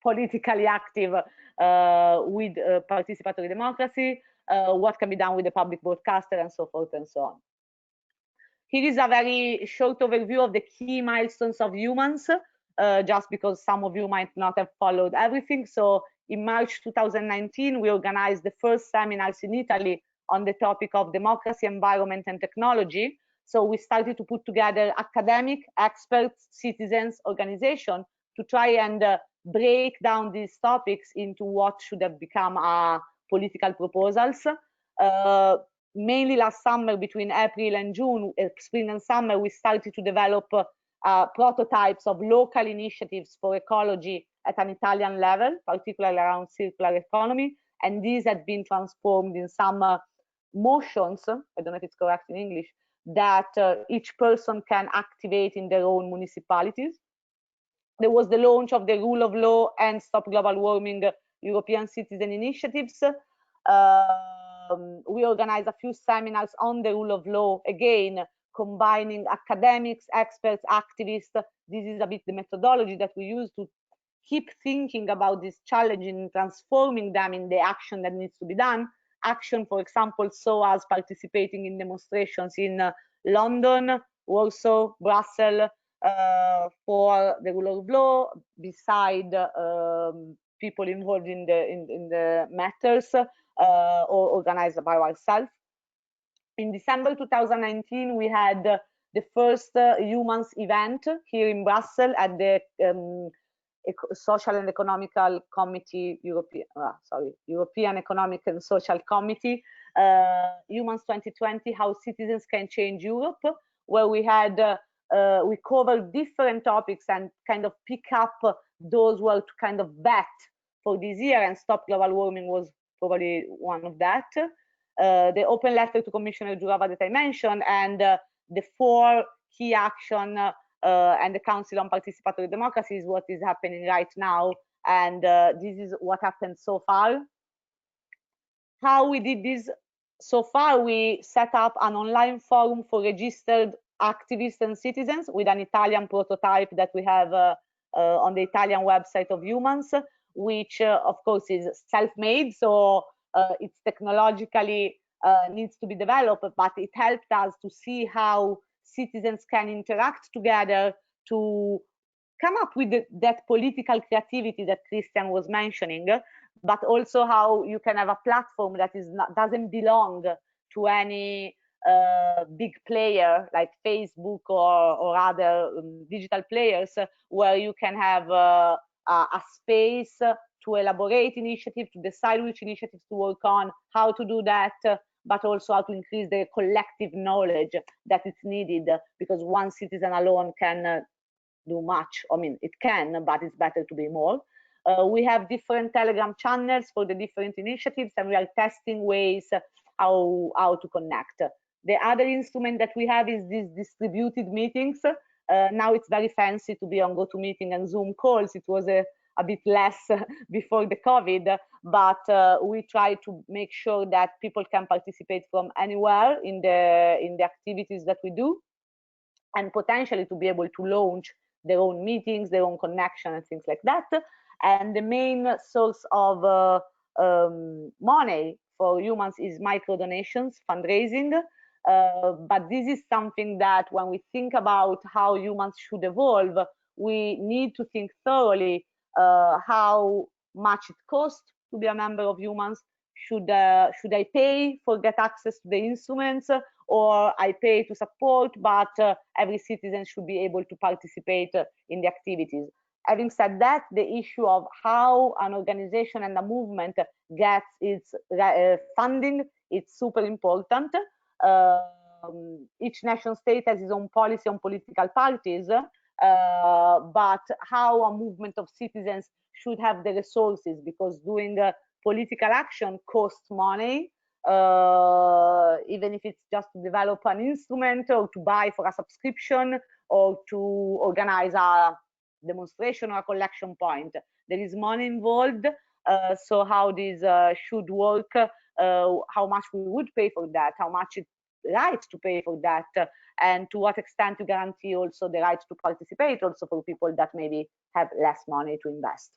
politically active with participatory democracy? What can be done with the public broadcaster, and so forth and so on. Here is a very short overview of the key milestones of Eumans, just because some of you might not have followed everything. So in March 2019, we organized the first seminars in Italy on the topic of democracy, environment, and technology. So we started to put together academic, experts, citizens, organizations to try and break down these topics into what should have become political proposals. Mainly last summer, between April and June, spring and summer, we started to develop prototypes of local initiatives for ecology at an Italian level, particularly around circular economy. And these had been transformed in some motions, I don't know if it's correct in English, that each person can activate in their own municipalities. There was the launch of the Rule of Law and Stop Global Warming European Citizen Initiatives. We organized a few seminars on the rule of law, again, combining academics, experts, activists. This is a bit the methodology that we use to keep thinking about this challenge and transforming them in the action that needs to be done. Action, for example, saw us participating in demonstrations in London, Warsaw, Brussels, for the rule of law, beside people involved in the matters, or organized by ourselves. In December 2019, we had the first Eumans event here in Brussels at the Social and Economical Committee, European Economic and Social Committee, Eumans 2020, How Citizens Can Change Europe, where we had we covered different topics and kind of pick up those who are to kind of bet for this year, and Stop Global Warming was probably one of that. The open letter to Commissioner Jourova that I mentioned, and the 4 key action and the Council on Participatory Democracy is what is happening right now, and this is what happened so far. How we did this so far: we set up an online forum for registered activists and citizens with an Italian prototype that we have on the Italian website of Eumans, which of course is self-made, so it's technologically needs to be developed, but it helped us to see how citizens can interact together to come up with that political creativity that Christian was mentioning, but also how you can have a platform that doesn't belong to any big player like Facebook or other digital players, where you can have a space to elaborate initiatives, to decide which initiatives to work on, how to do that, but also how to increase the collective knowledge that is needed, because one citizen alone can do much. I mean, it can, but it's better to be more. We have different Telegram channels for the different initiatives, and we are testing ways how to connect. The other instrument that we have is these distributed meetings. Now it's very fancy to be on GoToMeeting and Zoom calls. It was a bit less before the COVID, but we try to make sure that people can participate from anywhere in the activities that we do, and potentially to be able to launch their own meetings, their own connection, and things like that. And the main source of money for Eumans is micro donations, fundraising. But this is something that when we think about how Eumans should evolve, we need to think thoroughly how much it costs to be a member of Eumans. Should I pay for get access to the instruments, or I pay to support, but every citizen should be able to participate in the activities? Having said that, the issue of how an organization and a movement gets its funding is super important. Each nation state has its own policy on political parties, but how a movement of citizens should have the resources, because doing political action costs money, even if it's just to develop an instrument or to buy for a subscription or to organize a demonstration or a collection point. There is money involved, so how this should work, how much we would pay for that, how much it's right to pay for that, and to what extent to guarantee also the right to participate also for people that maybe have less money to invest.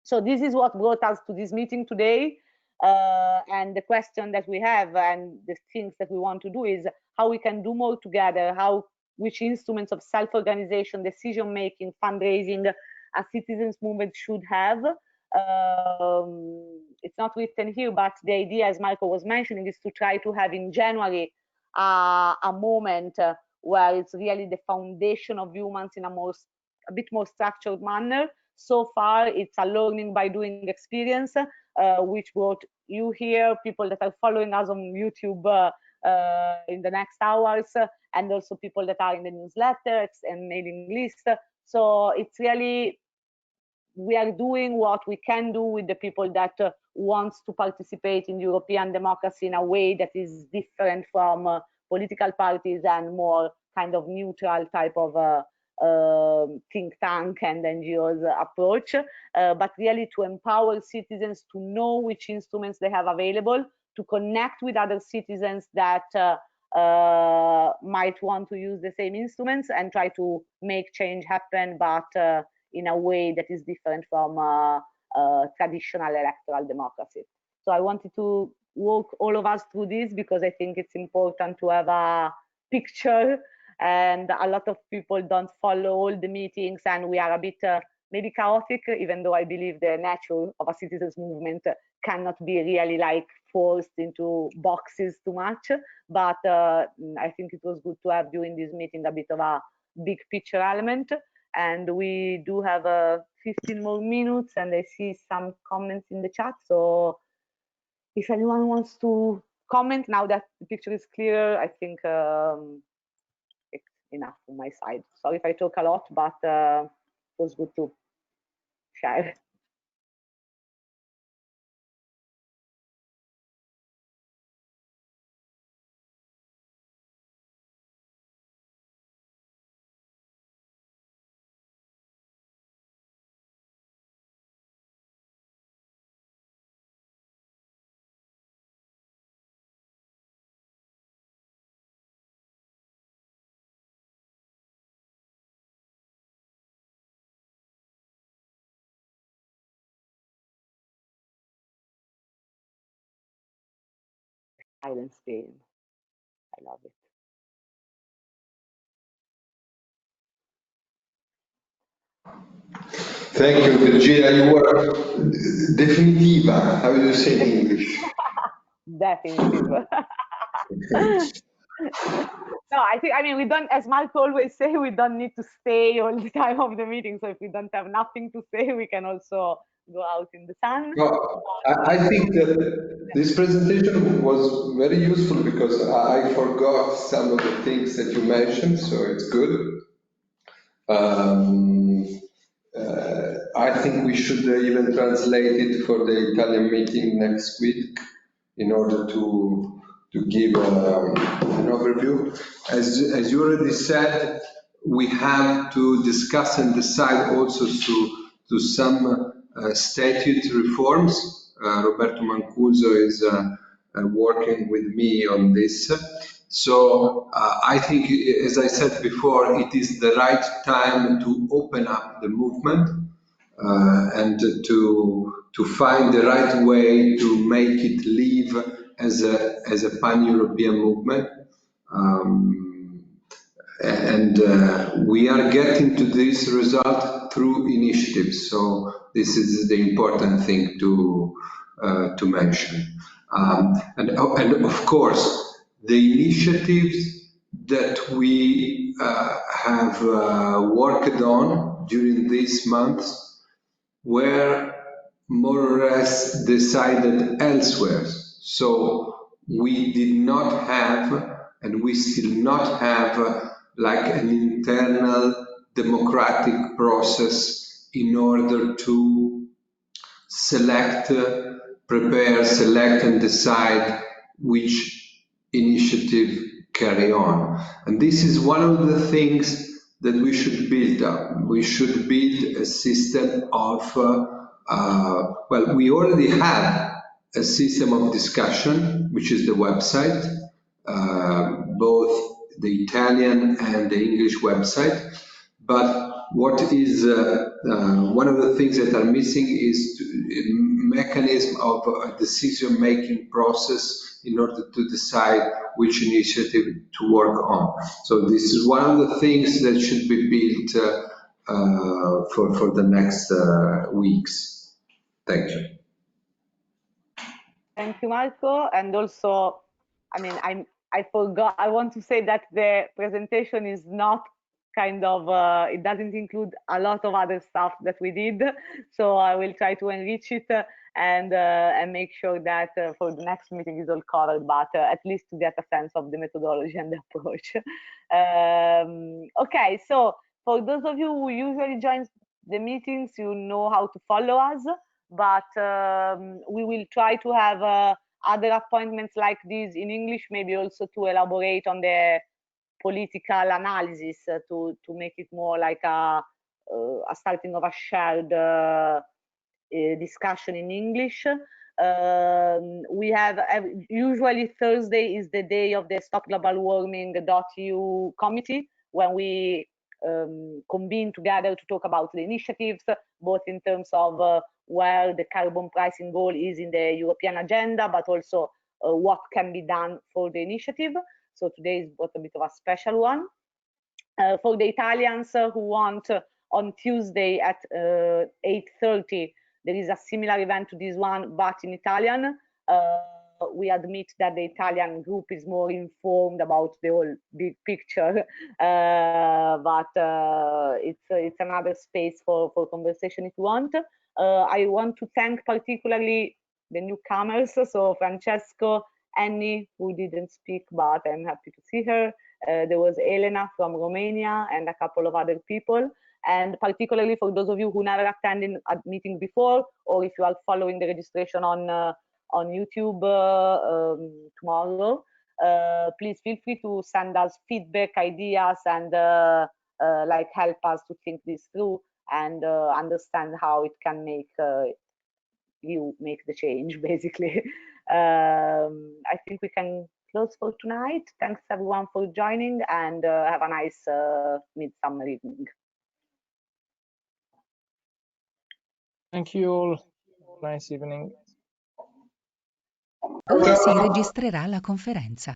So this is what brought us to this meeting today, and the question that we have and the things that we want to do is how we can do more together, which instruments of self-organization, decision-making, fundraising a citizens movement should have. It's not written here, but the idea, as Marco was mentioning, is to try to have in January a moment where it's really the foundation of Eumans in a bit more structured manner. So far, it's a learning by doing experience, which brought you here, people that are following us on YouTube in the next hours, and also people that are in the newsletters and mailing list. So it's really, we are doing what we can do with the people that wants to participate in European democracy in a way that is different from political parties and more kind of neutral type of think tank and NGOs approach, but really to empower citizens to know which instruments they have available, to connect with other citizens that might want to use the same instruments and try to make change happen, but in a way that is different from traditional electoral democracy. So I wanted to walk all of us through this because I think it's important to have a picture, and a lot of people don't follow all the meetings, and we are a bit maybe chaotic, even though I believe the nature of a citizens movement cannot be really like forced into boxes too much. But I think it was good to have during this meeting a bit of a big picture element. and we do have 15 more minutes, and I see some comments in the chat. So if anyone wants to comment now that the picture is clear, I think it's enough on my side. Sorry if I talk a lot, but it was good to share. Silence game. I love it. Thank you, Virginia. You were definitiva. How do you say in English? Definitive. No, I mean, we don't, as Marco always say, we don't need to stay all the time of the meeting. So if we don't have nothing to say, we can also go out in the sun. No, I think that this presentation was very useful because I forgot some of the things that you mentioned, so it's good. I think we should even translate it for the Italian meeting next week in order to give an overview. As you already said, we have to discuss and decide also to some statute reforms. Roberto Mancuso is working with me on this. So I think, as I said before, it is the right time to open up the movement and to find the right way to make it live as a pan-European movement. And we are getting to this result through initiatives. So this is the important thing to mention. And of course, the initiatives that we have worked on during these months were more or less decided elsewhere. So we did not have, and we still not have, like an internal democratic process in order to select, prepare, select and decide which initiative carry on. And this is one of the things that we should build up. We should build a system of, well, we already have a system of discussion, which is the website, both the Italian and the English website. But what is one of the things that are missing is a mechanism of a decision-making process in order to decide which initiative to work on. So this is one of the things that should be built for the next weeks. Thank you. Thank you, Marco. And also, I mean, I forgot, I want to say that the presentation is not kind of, it doesn't include a lot of other stuff that we did. So I will try to enrich it and make sure that for the next meeting is all covered, but at least to get a sense of the methodology and the approach. Okay, so for those of you who usually join the meetings, you know how to follow us, but we will try to have other appointments like this in English, maybe also to elaborate on the political analysis to make it more like a starting of a shared discussion in English. We have usually Thursday is the day of the stopglobalwarming.eu committee, when we convene together to talk about the initiatives, both in terms of where the carbon pricing goal is in the European agenda, but also what can be done for the initiative. So today is a bit of a special one. For the Italians who want, on Tuesday at 8:30, there is a similar event to this one, but in Italian. we admit that the Italian group is more informed about the whole big picture, but it's another space for conversation if you want. I want to thank particularly the newcomers, so Francesco, Annie, who didn't speak, but I'm happy to see her. There was Elena from Romania and a couple of other people. And particularly for those of you who never attended a meeting before, or if you are following the registration on YouTube tomorrow, please feel free to send us feedback, ideas, and like help us to think this through and understand how it can make you make the change, basically. I think we can close for tonight. Thanks everyone for joining, and have a nice midsummer evening. Thank you all. Nice evening. Ora si registrerà la conferenza.